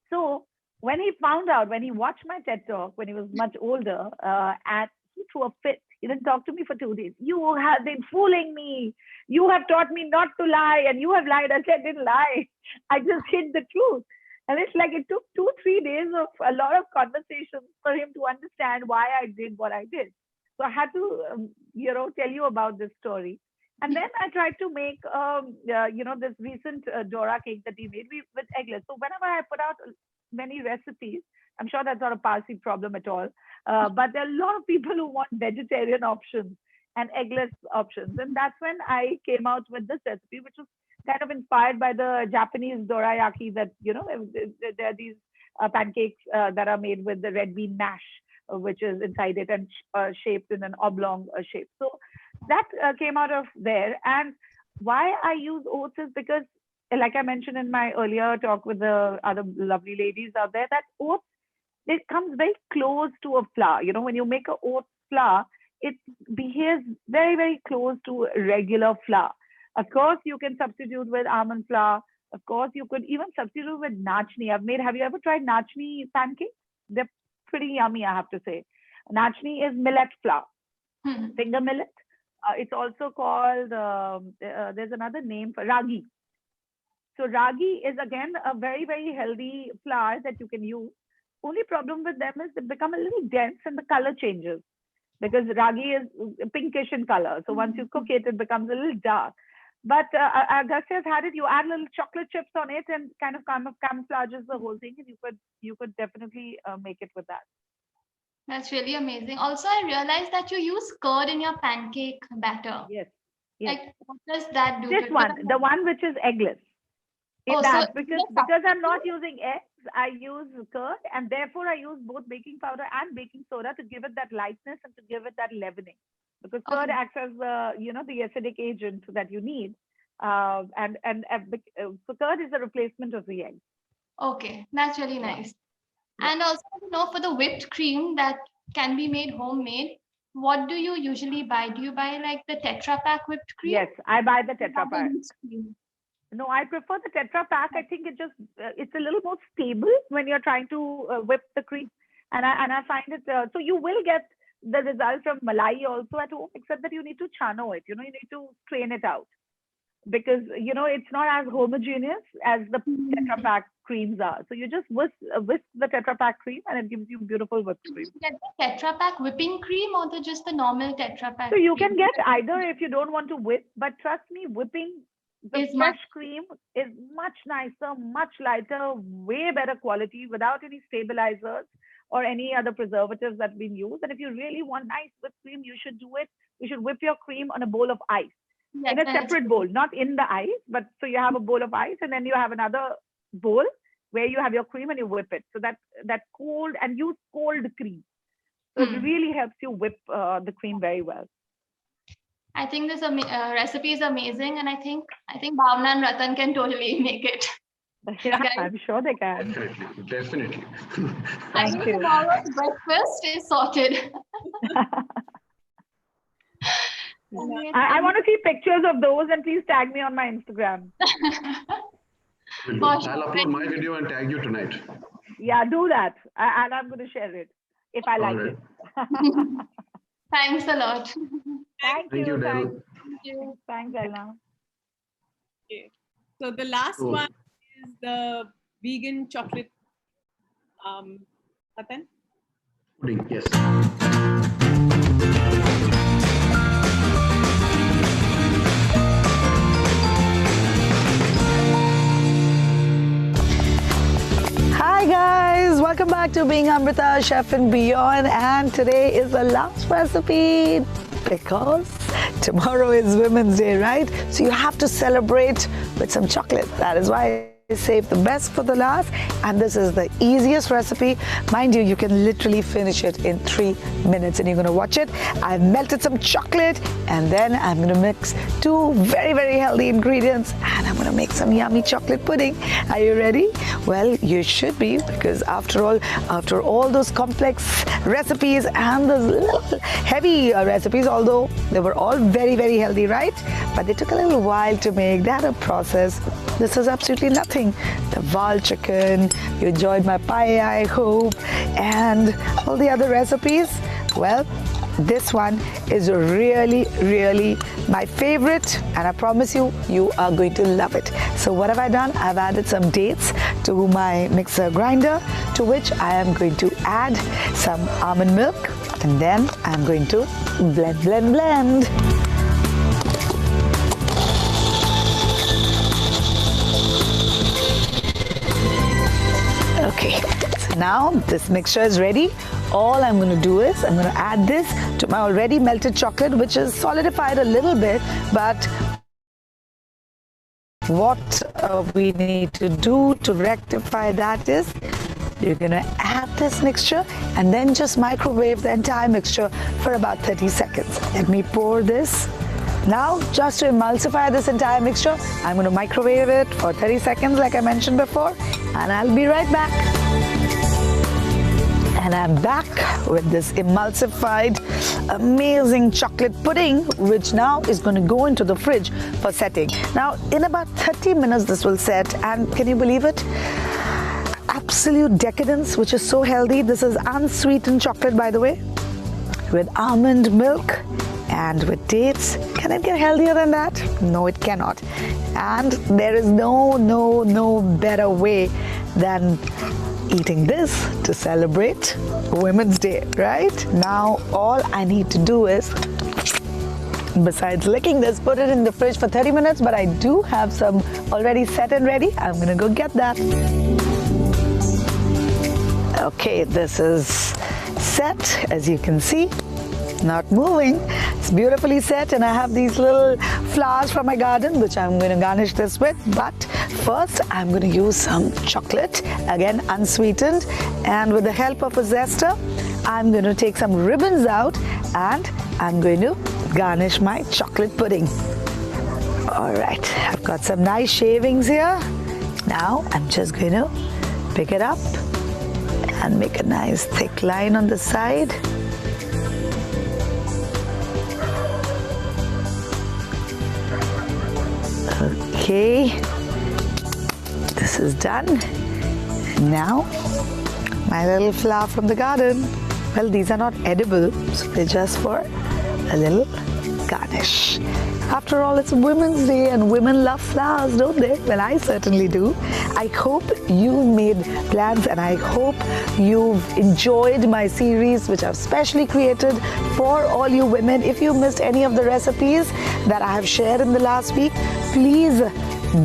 So when he found out, when he watched my TED talk when he was much older, and he threw a fit. He didn't talk to me for 2 days. You have been fooling me. You have taught me not to lie, and you have lied. I said, I didn't lie. I just hid the truth. And it's like it took 2-3 days of a lot of conversations for him to understand why I did what I did. So I had to, tell you about this story. And then I tried to make, this recent Dora cake that he made with eggless. So whenever I put out many recipes, I'm sure that's not a Parsi problem at all. But there are a lot of people who want vegetarian options and eggless options. And that's when I came out with this recipe, which was kind of inspired by the Japanese dorayaki that, there are these pancakes that are made with the red bean mash, which is inside it and shaped in an oblong shape. So that came out of there. And why I use oats is because, like I mentioned in my earlier talk with the other lovely ladies out there, that oats, it comes very close to a flour. When you make an oat flour, it behaves very, very close to regular flour. Of course, you can substitute with almond flour. Of course, you could even substitute with nachni. Have you ever tried nachni pancakes? They're pretty yummy, I have to say. Nachni is millet flour, finger millet. It's also called, there's another name for ragi. So ragi is again a very, very healthy flour that you can use. Only problem with them is they become a little dense and the color changes, because ragi is pinkish in color. So once you cook it, it becomes a little dark. But Agastya has had it. You add little chocolate chips on it and kind of camouflages the whole thing, and you could definitely make it with that. That's really amazing. Also, I realized that you use curd in your pancake batter. Yes. Like, what does that do? This one, the one which is eggless. Because I'm not using eggs, I use curd, and therefore I use both baking powder and baking soda to give it that lightness and to give it that leavening. Because curd acts as the acidic agent that you need, so curd is a replacement of the egg. Okay, that's really nice. Yeah. And also, for the whipped cream that can be made homemade, what do you usually buy? Do you buy like the Tetra Pak whipped cream? Yes, I buy the Tetra Pak. No, I prefer the Tetra Pak. I think it's a little more stable when you're trying to whip the cream, and I find it. So you will get the result from malai also at home, except that you need to chano it. You need to strain it out, because it's not as homogeneous as the Tetra Pak creams are. So you just whisk the Tetra Pak cream, and it gives you beautiful whipped cream. You get the Tetra Pak whipping cream or just the normal Tetra Pak? So you can get either if you don't want to whip, but trust me, whipping the fresh cream is much nicer, much lighter, way better quality without any stabilizers or any other preservatives that have been used. And if you really want nice whipped cream, you should do it. You should whip your cream on a bowl of ice. Yes, in a separate bowl, not in the ice, but so you have a bowl of ice, and then you have another bowl where you have your cream and you whip it. So that cold, and use cold cream. So it really helps you whip the cream very well. I think this recipe is amazing, and I think Bhavna and Ratan can totally make it. Yeah, I'm sure they can. Definitely. I think tomorrow's breakfast is sorted. I want to see pictures of those, and please tag me on my Instagram. I'll upload my video and tag you tonight. Yeah, do that. And I'm going to share it if I like it. Thanks a lot. Thank you. Thank you. Thanks, Elna. Okay. So the last one is the vegan chocolate. Ratan? Pudding, yes. welcome back to Being Amrita, Chef and Beyond. And today is the last recipe because tomorrow is Women's Day, right? So you have to celebrate with some chocolate. That is why I saved the best for the last, and this is the easiest recipe. Mind you, you can literally finish it in 3 minutes, and you're going to watch it. I've melted some chocolate, and then I'm going to mix 2 very, very healthy ingredients, and I'm going to make some yummy chocolate pudding. Are you ready? Well, you should be, because after all those complex recipes and those little heavy recipes, although they were all very, very healthy, right? But they took a little while to make. That a process. This is absolutely nothing. The val chicken, you enjoyed my pie, I hope, and all the other recipes. Well, this one is really, really my favorite, and I promise you, you are going to love it. So what have I done? I've added some dates to my mixer grinder, to which I am going to add some almond milk, and then I'm going to blend, blend, blend. Okay, so now this mixture is ready. All I'm going to do is I'm going to add this to my already melted chocolate, which is solidified a little bit, but what we need to do to rectify that is you're going to add this mixture and then just microwave the entire mixture for about 30 seconds. Let me pour this. Now, just to emulsify this entire mixture, I'm going to microwave it for 30 seconds like I mentioned before, and I'll be right back. And I'm back with this emulsified, amazing chocolate pudding, which now is going to go into the fridge for setting. Now, in about 30 minutes, this will set, and can you believe it? Absolute decadence, which is so healthy. This is unsweetened chocolate, by the way, with almond milk and with dates. Can it get healthier than that? No, it cannot. And there is no better way than eating this to celebrate Women's Day, right? Now, all I need to do is, besides licking this, put it in the fridge for 30 minutes, but I do have some already set and ready. I'm gonna go get that. Okay, this is set, as you can see. Not moving. It's beautifully set, and I have these little flowers from my garden which I'm going to garnish this with. But first I'm going to use some chocolate, again unsweetened, and with the help of a zester I'm going to take some ribbons out and I'm going to garnish my chocolate pudding. Alright, I've got some nice shavings here. Now I'm just going to pick it up and make a nice thick line on the side. Okay, this is done. Now, my little flower from the garden. Well, these are not edible, so they're just for a little garnish. After all, it's Women's Day and women love flowers, don't they? Well, I certainly do. I hope you made plans and I hope you've enjoyed my series, which I've specially created for all you women. If you missed any of the recipes that I have shared in the last week, please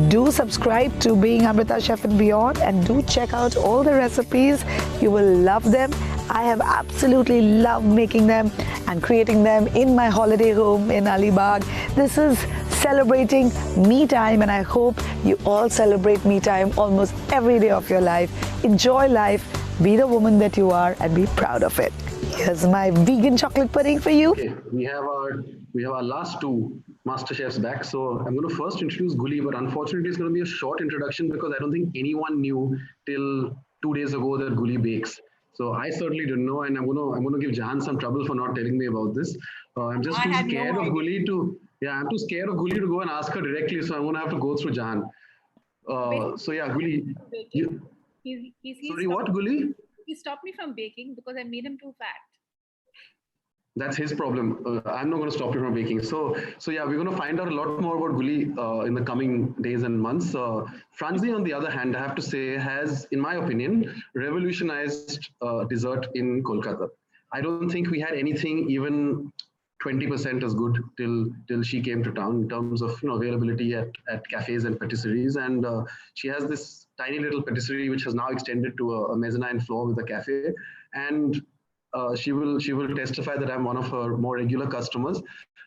do subscribe to Being Amrita, Chef and Beyond, and do check out all the recipes. You will love them. I have absolutely loved making them and creating them in my holiday home in Alibag. This is celebrating me time, and I hope you all celebrate me time almost every day of your life. Enjoy life, be the woman that you are, and be proud of it. Here's my vegan chocolate pudding for you. Okay, we have our last 2 master chefs back. So I'm going to first introduce Guli, but unfortunately it's going to be a short introduction because I don't think anyone knew till 2 days ago that Guli bakes. So I certainly didn't know, and I'm going to give Jahan some trouble for not telling me about this. I'm just too scared of Guli to. Yeah, I'm too scared of Guli to go and ask her directly. So I'm going to have to go through Jahan. So yeah, Guli. Sorry, what, Guli? He stopped me from baking because I made him too fat. That's his problem. I'm not going to stop you from baking. So yeah, we're going to find out a lot more about Guli in the coming days and months. Franzi, on the other hand, I have to say, has, in my opinion, revolutionized dessert in Kolkata. I don't think we had anything even 20% as good till she came to town in terms of availability at cafes and patisseries. And she has this tiny little patisserie which has now extended to a mezzanine floor with a cafe. And she will testify that I'm one of her more regular customers.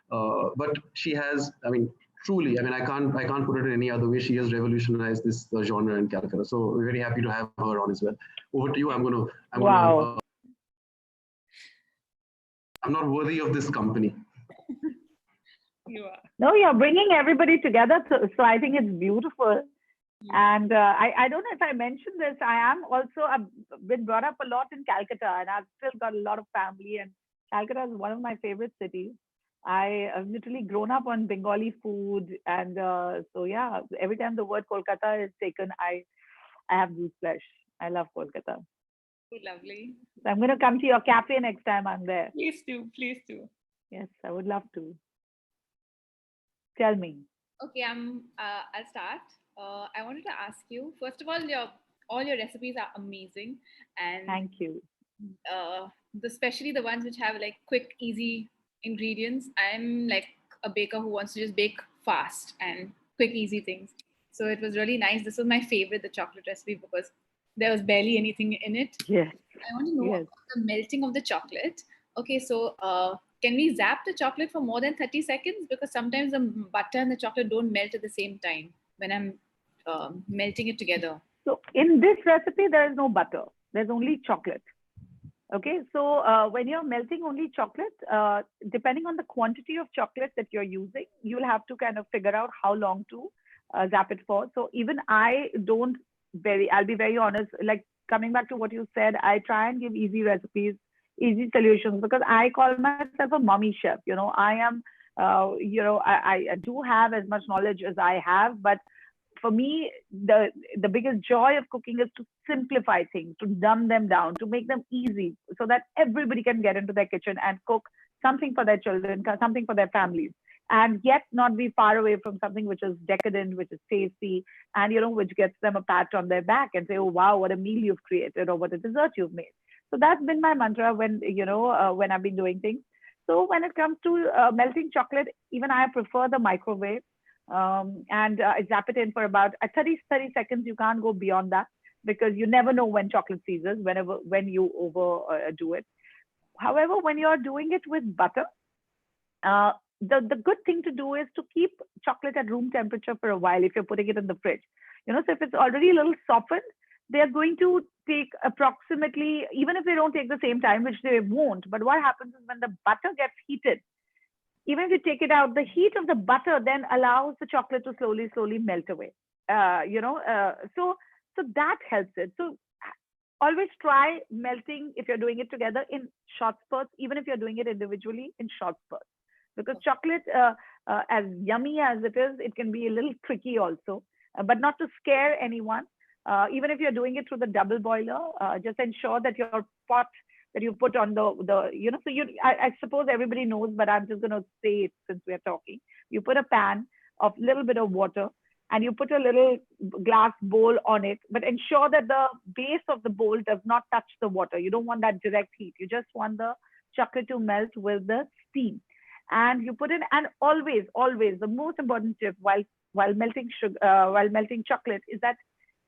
But she has, I mean, truly, I mean, I can't put it in any other way. She has revolutionized this genre in Calcutta. So we're very happy to have her on as well. Over to you. Wow. I'm not worthy of this company. You are. No, you're bringing everybody together. So I think it's beautiful. And I don't know if I mentioned this. I've been brought up a lot in Calcutta, and I've still got a lot of family. And Calcutta is one of my favorite cities. I have literally grown up on Bengali food, and so yeah, every time the word Kolkata is taken, I have goosebumps. I love Kolkata. Lovely. So I'm going to come to your cafe next time I'm there. Please do. Please do. Yes, I would love to. Tell me. Okay, I'll start. I wanted to ask you, first of all your recipes are amazing, and thank you. Especially the ones which have like quick, easy ingredients. I'm like a baker who wants to just bake fast and quick, easy things. So it was really nice. This was my favorite, the chocolate recipe, because there was barely anything in it. Yes. I want to know about the melting of the chocolate. Okay, so can we zap the chocolate for more than 30 seconds? Because sometimes the butter and the chocolate don't melt at the same time when I'm melting it together. So in this recipe, there is no butter. There's only chocolate. Okay, so when you're melting only chocolate, depending on the quantity of chocolate that you're using, you'll have to kind of figure out how long to zap it for. So even I'll be very honest, like coming back to what you said, I try and give easy recipes, easy solutions, because I call myself a mommy chef. I am, I do have as much knowledge as I have, but for me, the biggest joy of cooking is to simplify things, to dumb them down, to make them easy so that everybody can get into their kitchen and cook something for their children, something for their families, and yet not be far away from something which is decadent, which is tasty, and which gets them a pat on their back and say, oh, wow, what a meal you've created, or what a dessert you've made. So that's been my mantra when I've been doing things. So when it comes to melting chocolate, even I prefer the microwave. And I zap it in for about 30 seconds. You can't go beyond that, because you never know when chocolate seizes, when you overdo it. However, when you're doing it with butter, the good thing to do is to keep chocolate at room temperature for a while if you're putting it in the fridge. So if it's already a little softened, they're going to take approximately, even if they don't take the same time, which they won't, but what happens is when the butter gets heated, even if you take it out, the heat of the butter then allows the chocolate to slowly melt away. So that helps it. So always try melting, if you're doing it together, in short spurts, even if you're doing it individually, in short spurts. Because chocolate, as yummy as it is, it can be a little tricky also, but not to scare anyone. Even if you're doing it through the double boiler, just ensure that your pot that you put on I suppose everybody knows, but I'm just going to say it since we're talking. You put a pan of a little bit of water, and you put a little glass bowl on it, but ensure that the base of the bowl does not touch the water. You don't want that direct heat. You just want the chocolate to melt with the steam. And you put it, and always, the most important tip while melting chocolate is that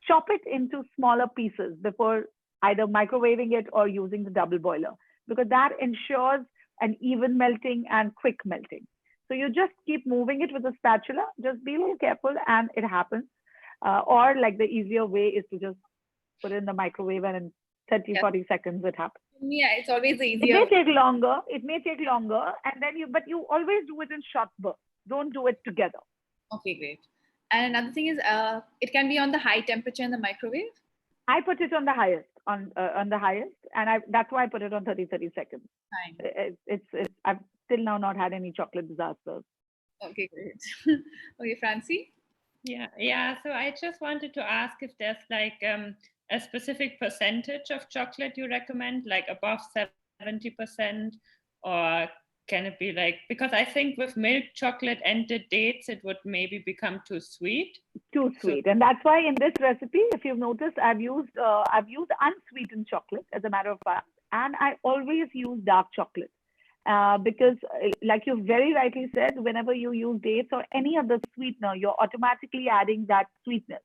chop it into smaller pieces before either microwaving it or using the double boiler, because that ensures an even melting and quick melting. So you just keep moving it with a spatula, just be a little careful, and it happens. Or like the easier way is to just put it in the microwave, and in 40 seconds it happens. Yeah, it's always easier. It may take longer, and then but you always do it in short bursts. Don't do it together. Okay, great. And another thing is, it can be on the high temperature in the microwave. I put it on the highest, and that's why I put it on 30 seconds. Fine. I've till now not had any chocolate disasters. Okay, great. Okay, Francie? Yeah. So I just wanted to ask if there's like a specific percentage of chocolate you recommend, like above 70%, or can it be like, because I think with milk chocolate and the dates, it would maybe become too sweet. And that's why in this recipe, if you've noticed, I've used unsweetened chocolate, as a matter of fact, and I always use dark chocolate. because like you very rightly said, whenever you use dates or any other sweetener, you're automatically adding that sweetness.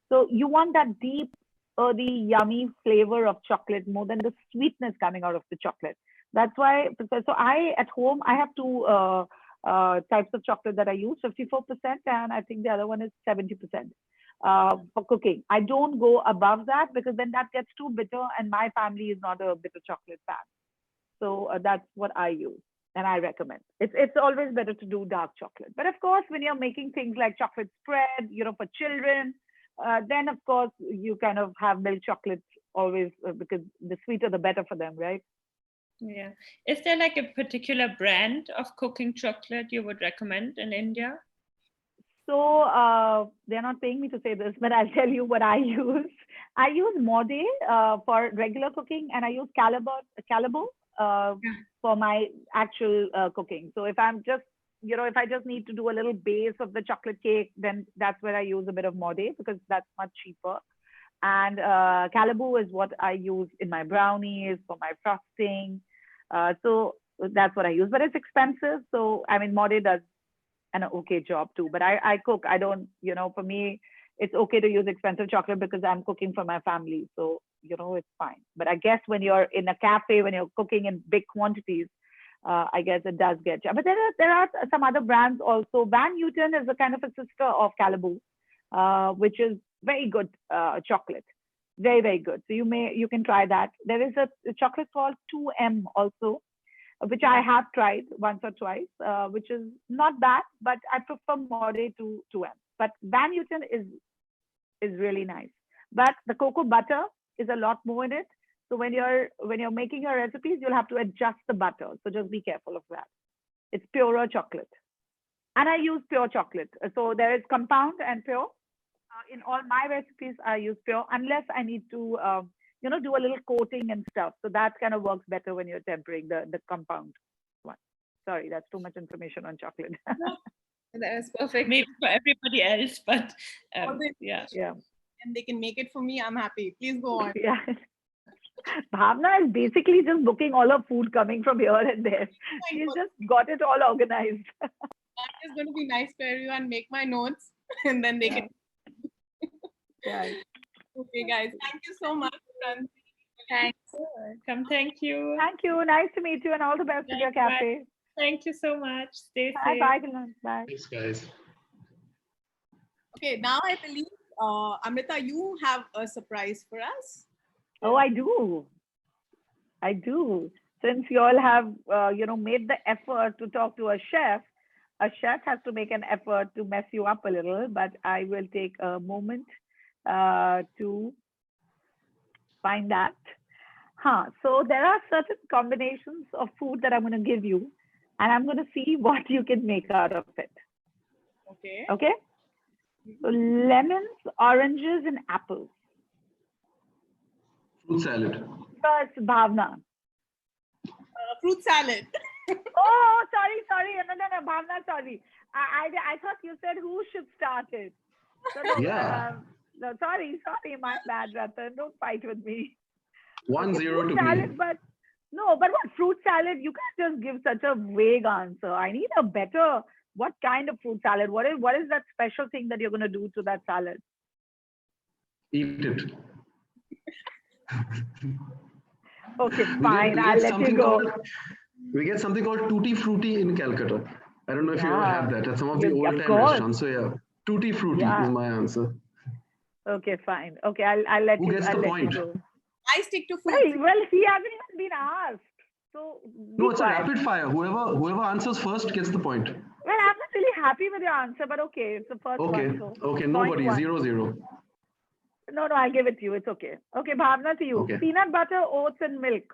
So you want that deep, earthy, yummy flavor of chocolate more than the sweetness coming out of the chocolate. That's why, so at home, I have two types of chocolate that I use, 54%, and I think the other one is 70% for cooking. I don't go above that because then that gets too bitter, and my family is not a bitter chocolate fan. So that's what I use, and I recommend. It's always better to do dark chocolate. But of course, when you're making things like chocolate spread, for children, then of course you kind of have milk chocolate always because the sweeter the better for them, right? Yeah. Is there like a particular brand of cooking chocolate you would recommend in India? So they're not paying me to say this, but I'll tell you what I use. I use Maude for regular cooking, and I use Calabo for my actual cooking. So if I'm just, if I just need to do a little base of the chocolate cake, then that's where I use a bit of Maude because that's much cheaper. And Calabo is what I use in my brownies, for my frosting. So that's what I use, but it's expensive. So, I mean, Maude does an okay job too, but I cook. I don't, for me, it's okay to use expensive chocolate because I'm cooking for my family. So, it's fine. But I guess when you're in a cafe, when you're cooking in big quantities, I guess it does get you. But there are some other brands also. Van Newton is a kind of a sister of Calabo, which is very good chocolate. Very, very good. So you can try that. There is a chocolate called 2M also, which I have tried once or twice, which is not bad, but I prefer Maude to 2M. But Van Newton is really nice. But the cocoa butter is a lot more in it. So when you're making your recipes, you'll have to adjust the butter. So just be careful of that. It's purer chocolate. And I use pure chocolate. So there is compound and pure. In all my recipes, I use pure, unless I need to, do a little coating and stuff. So that kind of works better when you're tempering the compound one. Sorry, that's too much information on chocolate. That was perfect. Maybe for everybody else, but yeah. And they can make it for me. I'm happy. Please go on. Yeah. Bhavna is basically just booking all her food coming from here and there. She's just got it all organized. I'm just going to be nice to everyone, make my notes, and then they can. Yeah. Okay, guys. Thank you so much. Thanks. Welcome. Thank you. Thank you. Nice to meet you, and all the best with your cafe. Thank you so much. Stay safe. Bye. Bye. Thanks, guys. Okay, now I believe, Amrita, you have a surprise for us. Oh, I do. Since you all have, made the effort to talk to a chef has to make an effort to mess you up a little, but I will take a moment to find that. So there are certain combinations of food that I'm going to give you, and I'm going to see what you can make out of it. Okay? So lemons, oranges, and apples. Fruit salad. First, Bhavna. Fruit salad. Oh, sorry. No, Bhavna, sorry. I thought you said who should start it. So, no, yeah. No, sorry, my bad, Ratan. Don't fight with me. 1-0 to salad, me. But what fruit salad? You can't just give such a vague answer. I need a better. What kind of fruit salad? What is that special thing that you're going to do to that salad? Eat it. Okay, fine. I'll let you go. We get something called Tutti Frutti in Calcutta. I don't know if you ever had that at some of the old time restaurants. So yeah, Tutti Frutti is my answer. Okay, fine. Okay, I'll let you. Who gets the point? I stick to fruit. Well, he hasn't even been asked. So no, it's a rapid fire. Whoever answers first gets the point. Well, I'm not really happy with your answer, but okay, it's the first one. So okay, nobody. 0-0. No, I'll give it to you. It's okay. Okay, Bhavna, to you. Okay. Peanut butter, oats, and milk.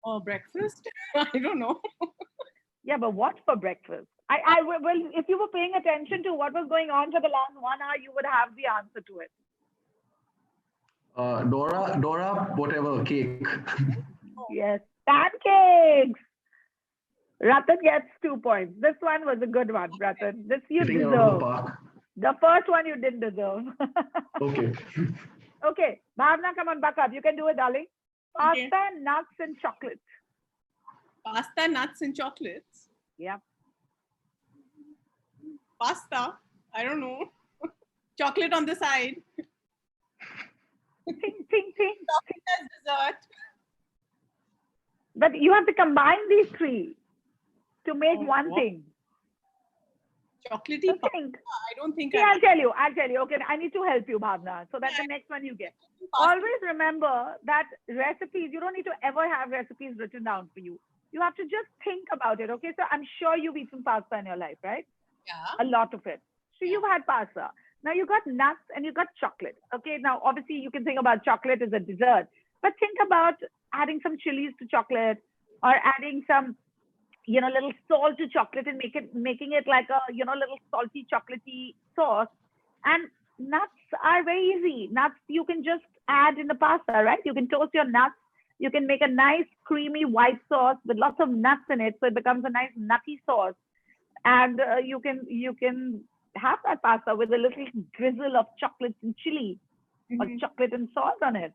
Oh, breakfast? I don't know. Yeah, but what for breakfast? Well, if you were paying attention to what was going on for the last 1 hour, you would have the answer to it. Dora, whatever, cake. Yes, pancakes. Ratan gets 2 points. This one was a good one, Ratan. This you deserve. The first one you didn't deserve. Okay. Okay, Bhavna, come on, back up. You can do it, darling. Pasta, nuts, and chocolate. Pasta, nuts, and chocolates. Yeah. Pasta. I don't know. Chocolate on the side. Ting, ting, ting. Chocolate as dessert. But you have to combine these three to make one thing. Chocolatey pasta. I don't think. See, I'll tell you. Okay, I need to help you, Bhavna, so that the next one you get. Always remember that recipes, you don't need to ever have recipes written down for you. You have to just think about it. Okay, so I'm sure you've eaten pasta in your life, right? Yeah. A lot of it. So you've had pasta. Now you got nuts and you got chocolate. Okay, now obviously you can think about chocolate as a dessert, but think about adding some chilies to chocolate or adding some, little salt to chocolate and making it like a, little salty chocolatey sauce. And nuts are very easy. Nuts you can just add in the pasta, right? You can toast your nuts. You can make a nice creamy white sauce with lots of nuts in it, so it becomes a nice nutty sauce. And you can have that pasta with a little drizzle of chocolate and chili or chocolate and salt on it.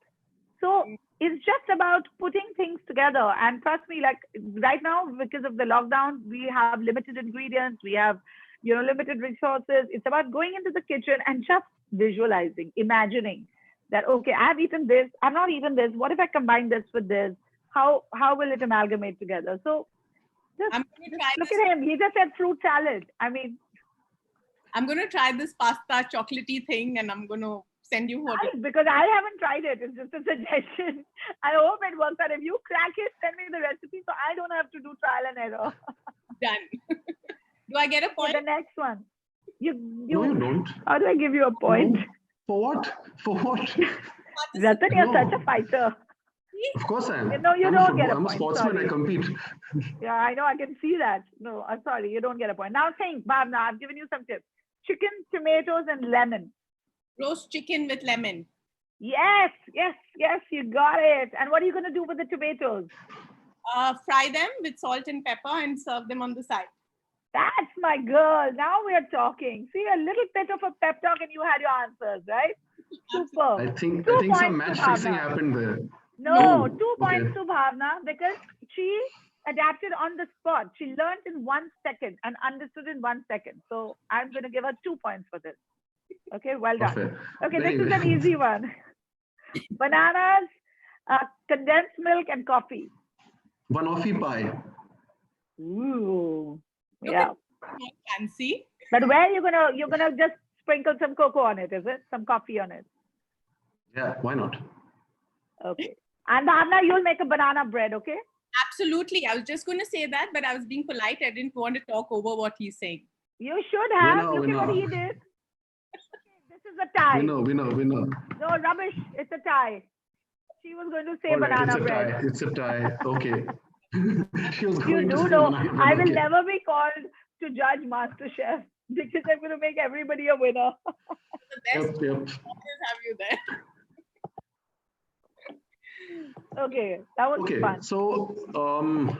So it's just about putting things together. And trust me, like right now, because of the lockdown, we have limited ingredients, we have limited resources. It's about going into the kitchen and just visualizing, imagining that, okay, I've eaten this, I've not eaten this. What if I combine this with this? How will it amalgamate together? So just look at him. He just said fruit salad. I mean, I'm going to try this pasta chocolatey thing and I'm going to send you photos. Right, because I haven't tried it. It's just a suggestion. I hope it works out. If you crack it, send me the recipe so I don't have to do trial and error. Done. Do I get a point? For the next one. No, you don't. How do I give you a point? No. For what? For what? Ratan, you're such a fighter. Of course I am. No, you don't get a I'm point. a sportsman. Sorry. I compete. Yeah, I know. I can see that. No, I'm sorry. You don't get a point. Now think, Bhavna, I've given you some tips. Chicken, tomatoes, and lemon. Roast chicken with lemon. Yes, you got it. And what are you going to do with the tomatoes? Fry them with salt and pepper and serve them on the side. That's my girl. Now we're talking. See, a little bit of a pep talk and you had your answers, right? Super. I think some match fixing happened there. No, 2 points to Bhavna because she adapted on the spot. She learned in 1 second and understood in 1 second. So I'm going to give her 2 points for this. Okay, well done. Perfect. Okay, Very this is an easy one. Bananas, condensed milk, and coffee. Banoffee pie. Ooh, yeah. Fancy. But where you're gonna just sprinkle some cocoa on it, is it? Some coffee on it. Yeah, why not? Okay. And Bhavna, you'll make a banana bread, okay? Absolutely. I was just going to say that, but I was being polite. I didn't want to talk over what he's saying. You should have. Look at what he did. This is a tie. We know. No, rubbish. It's a tie. She was going to say banana bread. It's a tie. Okay. She was You going to do say know, banana bread. I will Okay. never be called to judge MasterChef because I'm going to make everybody a winner. The best Yep. have you there. Okay, that was fun. So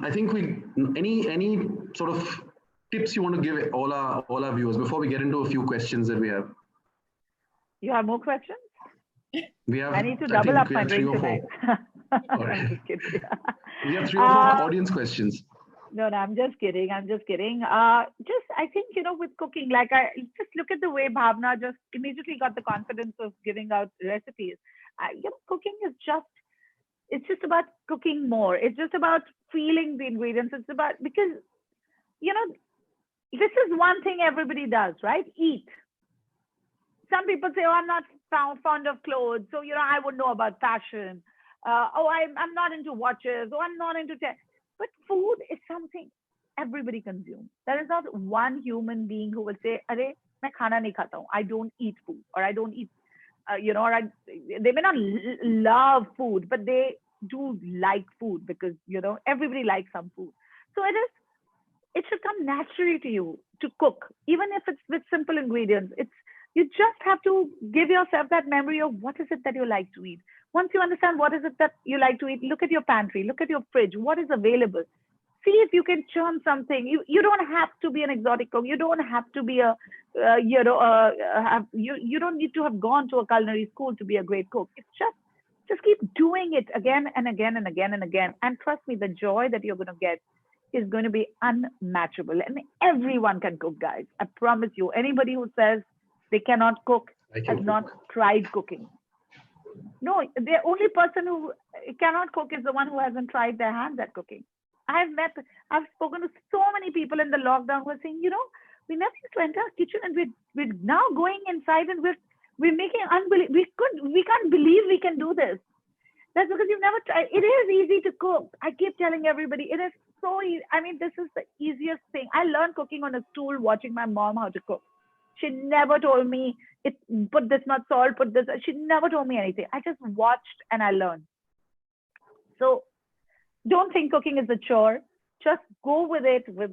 I think any sort of tips you want to give all our viewers before we get into a few questions that we have. You have more questions? We have. I need to I double think up we my have 3 drink or 4. tonight. All right. I'm just kidding. We have 3 or 4 audience questions. No, I'm just kidding. I think, with cooking, like I just look at the way Bhavna just immediately got the confidence of giving out recipes. Cooking is it's just about cooking more. It's just about feeling the ingredients. It's about, because, this is one thing everybody does, right? Eat. Some people say, oh, I'm not fond of clothes. So, I would know about fashion. I'm not into watches. Oh, I'm not into tech. But food is something everybody consumes. There is not one human being who will say, "Arey, main khana nahi khata hu. I don't eat food," or "I don't eat," they may not love food, but they do like food because everybody likes some food. So it should come naturally to you to cook, even if it's with simple ingredients. You just have to give yourself that memory of what is it that you like to eat. Once you understand what is it that you like to eat, look at your pantry, look at your fridge, what is available. See if you can churn something. You don't have to be an exotic cook. You don't have to be you don't need to have gone to a culinary school to be a great cook. It's just keep doing it again and again and again and again. And trust me, the joy that you're going to get is going to be unmatchable. And everyone can cook, guys. I promise you. Anybody who says they cannot cook has not tried cooking. No, the only person who cannot cook is the one who hasn't tried their hands at cooking. I've spoken to so many people in the lockdown who are saying, we never used to enter our kitchen, and we're now going inside and we're making unbelievable. We can't believe we can do this. That's because you've never tried. It is easy to cook. I keep telling everybody, it is so easy. I mean, this is the easiest thing. I learned cooking on a stool, watching my mom how to cook. She never told me, put this much salt, put this. She never told me anything. I just watched and I learned. So don't think cooking is a chore. Just go with it with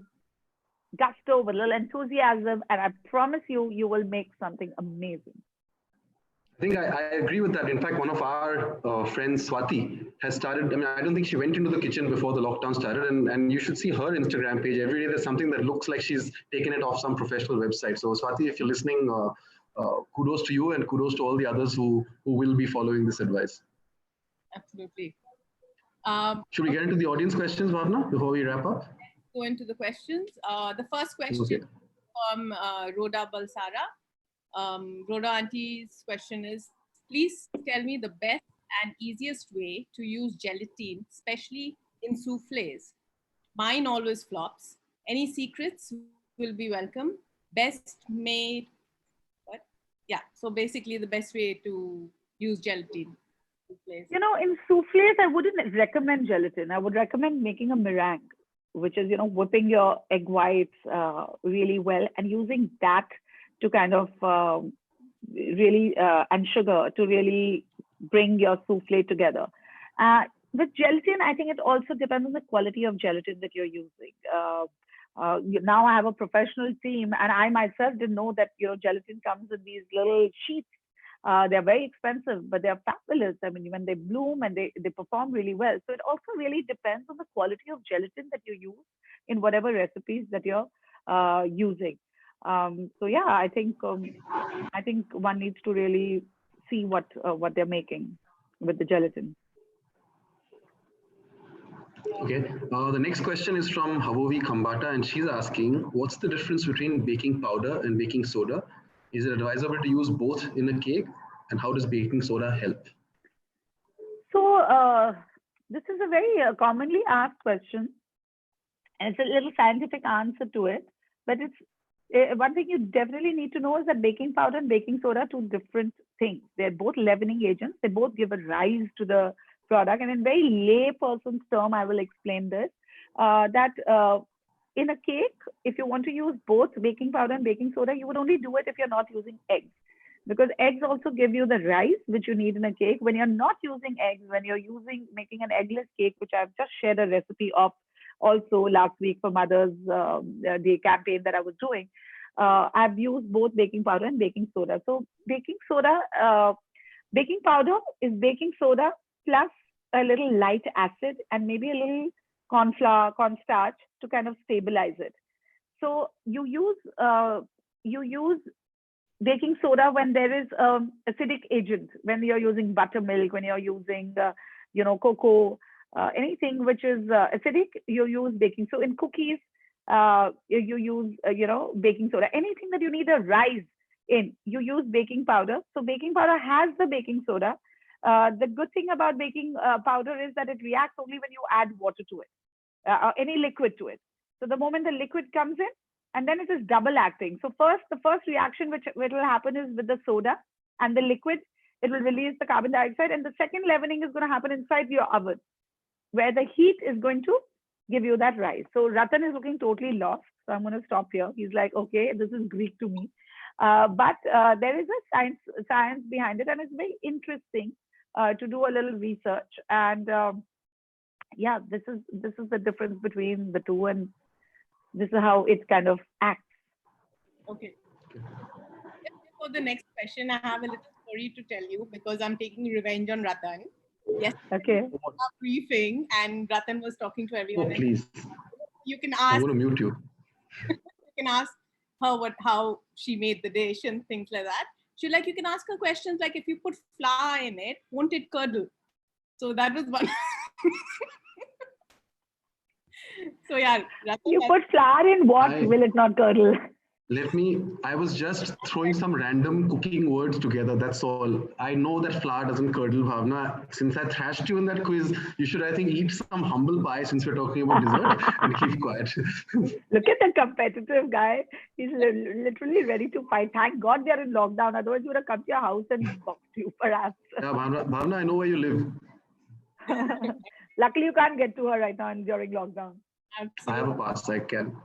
gusto, with a little enthusiasm, and I promise you, you will make something amazing. I think I agree with that. In fact, one of our friends, Swati, has started. I mean, I don't think she went into the kitchen before the lockdown started, and you should see her Instagram page. Every day there's something that looks like she's taken it off some professional website. So Swati, if you're listening, kudos to you and kudos to all the others who will be following this advice. Absolutely. Should we get into the audience questions, Bhavna, before we wrap up? Go into the questions. The first question from Rhoda Balsara. Rhoda Auntie's question is, please tell me the best and easiest way to use gelatin, especially in souffles. Mine always flops. Any secrets will be welcome. Best made, what? Yeah, so basically the best way to use gelatin. In souffles, I wouldn't recommend gelatin. I would recommend making a meringue, which is, whipping your egg whites really well and using that to kind of really, and sugar to really bring your souffle together. With gelatin, I think it also depends on the quality of gelatin that you're using. Now I have a professional team, and I myself didn't know that gelatin comes in these little sheets. They're very expensive, but they're fabulous. I mean, when they bloom and they perform really well. So it also really depends on the quality of gelatin that you use in whatever recipes that you're using. So yeah, I think one needs to really see what they're making with the gelatin. Okay. The next question is from Havovi Khambata, and she's asking, what's the difference between baking powder and baking soda? Is it advisable to use both in a cake? And how does baking soda help? So this is a very commonly asked question. And it's a little scientific answer to it. But it's one thing you definitely need to know is that baking powder and baking soda are two different things. They're both leavening agents. They both give a rise to the product. And in very lay person's term, I will explain this, that in a cake, if you want to use both baking powder and baking soda, you would only do it if you're not using eggs. Because eggs also give you the rise which you need in a cake. When you're not using eggs, when you're making an eggless cake, which I've just shared a recipe of also last week for Mother's Day campaign that I was doing, I've used both baking powder and baking soda. So baking powder is baking soda plus a little light acid and maybe a little cornstarch to kind of stabilize it. So you use baking soda when there is acidic agent, when you're using buttermilk, when you're using cocoa, anything which is acidic, you use baking. So in cookies, you use baking soda. Anything that you need a rise in, you use baking powder. So baking powder has the baking soda. The good thing about baking powder is that it reacts only when you add water to it, or any liquid to it. So the moment the liquid comes in, and then it is double acting. So the first reaction which will happen is with the soda and the liquid, it will release the carbon dioxide. And the second leavening is going to happen inside your oven, where the heat is going to give you that rise. So Ratan is looking totally lost. So I'm going to stop here. He's like, okay, this is Greek to me. But there is a science behind it, and it's very interesting to do a little research. And yeah, this is the difference between the two, and this is how it kind of acts. Okay. For the next question, I have a little story to tell you because I'm taking revenge on Ratan. Yes. Okay. Briefing, and Ratan was talking to everyone. Oh, please. You can ask. I'm going to mute you. You can ask her how she made the dish and things like that. You can ask her questions like, if you put flour in it, won't it curdle? So that was one. So yeah, you put flour in what will it not curdle? I was just throwing some random cooking words together. That's all. I know that flour doesn't curdle, Bhavna. Since I thrashed you in that quiz, you should, I think, eat some humble pie since we're talking about dessert and keep quiet. Look at the competitive guy. He's literally ready to fight. Thank God they're in lockdown. Otherwise, you would have come to your house and boxed you, perhaps. Yeah, Bhavna, I know where you live. Luckily, you can't get to her right now during lockdown. Absolutely. I have a pass. I can.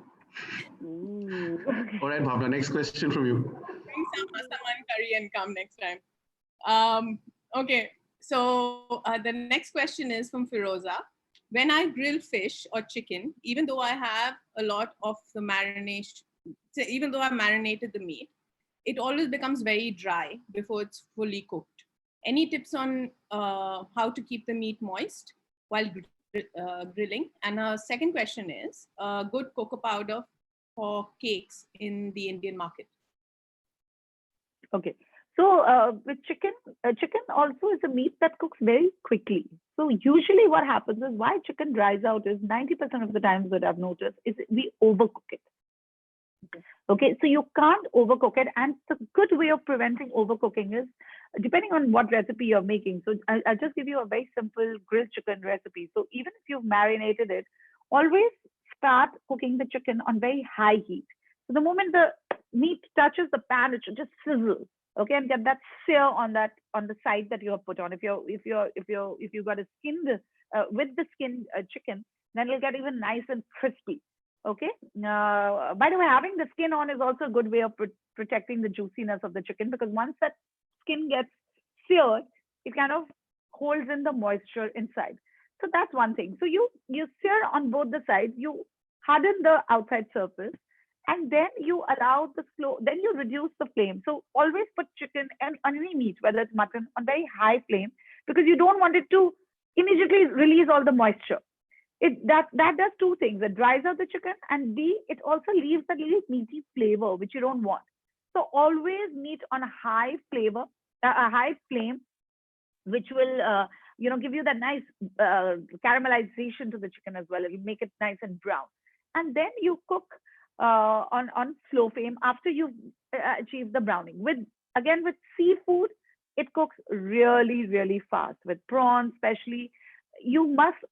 Ooh. All right, Bhavna, next question from you. Bring some masaman curry and come next time. Okay, so the next question is from Firoza. When I grill fish or chicken, even though I have a lot of the marination, even though I marinated the meat, it always becomes very dry before it's fully cooked. Any tips on how to keep the meat moist while grilling? And a second question is, good cocoa powder for cakes in the Indian market? Okay, so with chicken also is a meat that cooks very quickly. So usually what happens is why chicken dries out is 90% of the times that I've noticed is we overcook it. Okay, so you can't overcook it, and the good way of preventing overcooking is depending on what recipe you're making. So I'll just give you a very simple grilled chicken recipe. So even if you've marinated it, always start cooking the chicken on very high heat. So the moment the meat touches the pan, it should just sizzle, okay, and get that sear on the side that you have put on. If you got a skinned with the skinned chicken, then it'll get even nice and crispy. Okay. By the way, having the skin on is also a good way of protecting the juiciness of the chicken, because once that skin gets seared, it kind of holds in the moisture inside. So that's one thing. So you sear on both the sides, you harden the outside surface, and then you allow then you reduce the flame. So always put chicken and any meat, whether it's mutton, on very high flame, because you don't want it to immediately release all the moisture. That does two things. It dries out the chicken, and B, it also leaves that little meaty flavor, which you don't want. So always meat on a high flame, which will give you that nice caramelization to the chicken as well. It'll make it nice and brown. And then you cook on slow flame after you've achieved the browning. With seafood, it cooks really, really fast. With prawns, especially, you must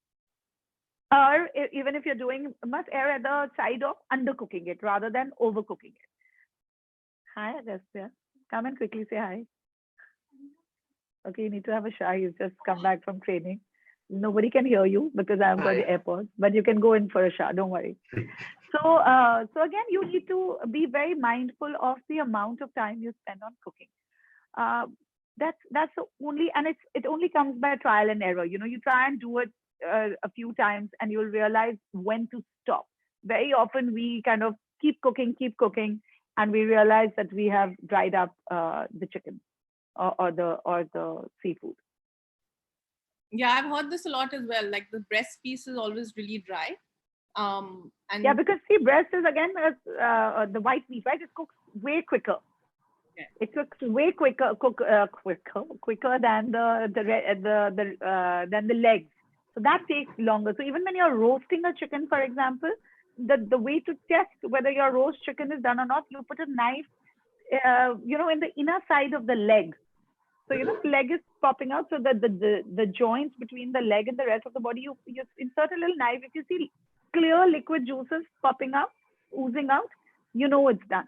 err, even if you're must err at the side of undercooking it rather than overcooking it. Hi, Agastya. Come and quickly say hi. Okay, you need to have a shower. You've just come back from training. Nobody can hear you because I'm got the AirPods, but you can go in for a shower. Don't worry. So again, you need to be very mindful of the amount of time you spend on cooking. That's the only, and it only comes by trial and error. You try and do it a few times, and you'll realize when to stop. Very often we kind of keep cooking, and we realize that we have dried up the chicken or the seafood. Yeah, I've heard this a lot as well. Like the breast piece is always really dry. And yeah, because see, breast is again the white meat, right? It cooks way quicker. Yeah. It cooks way quicker than the legs. So that takes longer. So even when you're roasting a chicken, for example, the way to test whether your roast chicken is done or not, you put a knife, in the inner side of the leg. So the leg is popping out, so that the joints between the leg and the rest of the body, you insert a little knife. If you see clear liquid juices popping out, oozing out, it's done.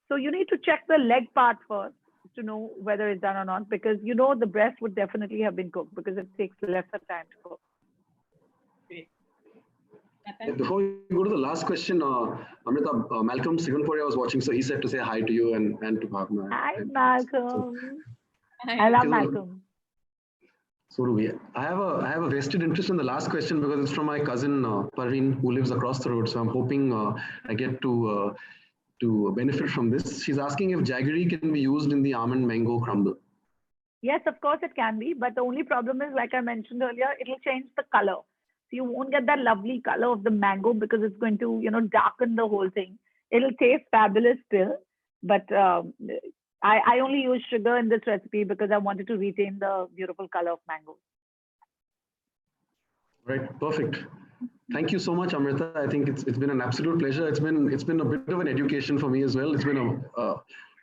So you need to check the leg part first to know whether it's done or not, because the breast would definitely have been cooked because it takes lesser time to cook. Before we go to the last question, Amrita, Malcolm Sigunpuri was watching, so he said to say hi to you and to Bhavna. Hi, Malcolm. I love Malcolm. So do we. I have a vested interest in the last question because it's from my cousin Parveen, who lives across the road. So I'm hoping I get to benefit from this. She's asking if jaggery can be used in the almond mango crumble. Yes, of course it can be, but the only problem is, like I mentioned earlier, it'll change the color. So you won't get that lovely color of the mango because it's going to, darken the whole thing. It'll taste fabulous still, but I only use sugar in this recipe because I wanted to retain the beautiful color of mango. Right, perfect. Thank you so much, Amrita. I think it's been an absolute pleasure. It's been a bit of an education for me as well. It's been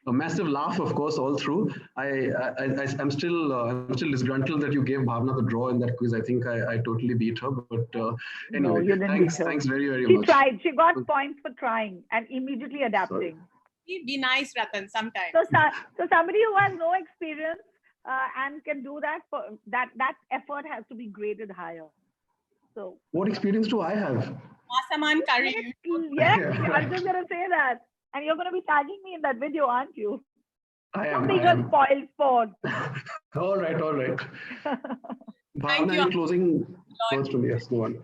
a massive laugh, of course, all through. I'm still disgruntled that you gave Bhavna the draw in that quiz. I think I totally beat her. But anyway, No, you didn't beat her. Thanks very She much. tried. She got points for trying and immediately adapting. Be nice, Ratan, sometimes. So somebody who has no experience and can do that, that effort has to be graded higher. So what experience do I have? Masaman curry. Yes, I was just gonna say that. And you're gonna be tagging me in that video, aren't you? I am. Being a spoiled sport. All right. Thank Bhavna, closing words from me. Yes, go on.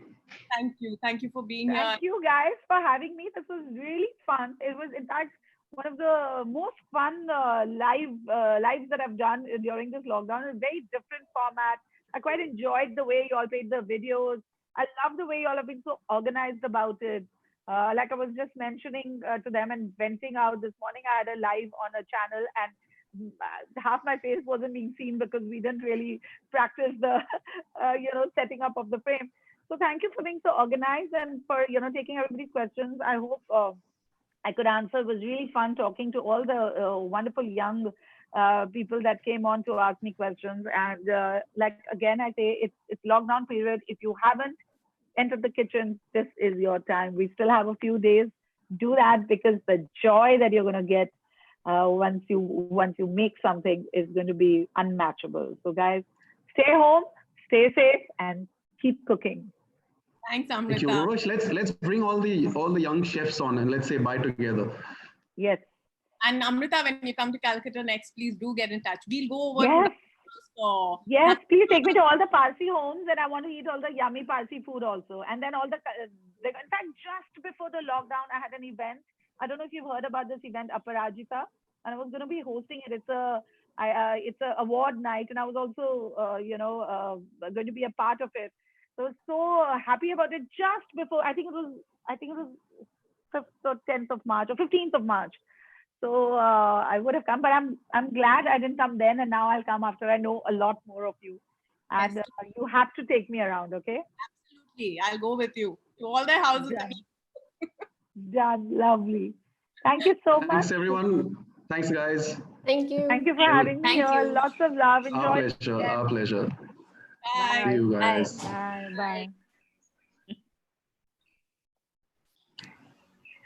Thank you for being here. Thank you guys for having me. This was really fun. It was, in fact, one of the most fun lives that I've done during this lockdown. A very different format. I quite enjoyed the way you all played the videos. I love the way you all have been so organized about it. Like I was just mentioning to them and venting out this morning, I had a live on a channel and half my face wasn't being seen because we didn't really practice the, setting up of the frame. So thank you for being so organized and for, taking everybody's questions. I hope I could answer. It was really fun talking to all the wonderful young people that came on to ask me questions. And like, again, I say it's lockdown period. If you haven't entered the kitchen, this is your time. We still have a few days. Do that, because the joy that you're going to get once you make something is going to be unmatchable. So guys, stay home, stay safe, and keep cooking. Thanks, Amrita. Thank you, Orosh. Let's bring all the young chefs on and let's say bye together. Yes. And Amrita, when you come to Calcutta next, please do get in touch. We'll go over. Yes. Yes, please take me to all the Parsi homes, and I want to eat all the yummy Parsi food also. And then all the, in fact, just before the lockdown, I had an event. I don't know if you've heard about this event, Aparajita, and I was going to be hosting it. It's a award night, and I was also, going to be a part of it. So I was so happy about it just before. I think it was 5th or 10th of March or 15th of March. So I would have come, but I'm glad I didn't come then, and now I'll come after I know a lot more of you. And you have to take me around, okay? Absolutely, I'll go with you to all their houses. Done. Lovely. Thank you so much. Thanks, everyone. Thanks, guys. Thank you. Thank you for having me here. Lots of love. Enjoy. Our pleasure. Bye. See you guys. Bye.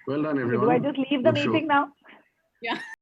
Well done, everyone. Do I just leave the meeting now? Yeah.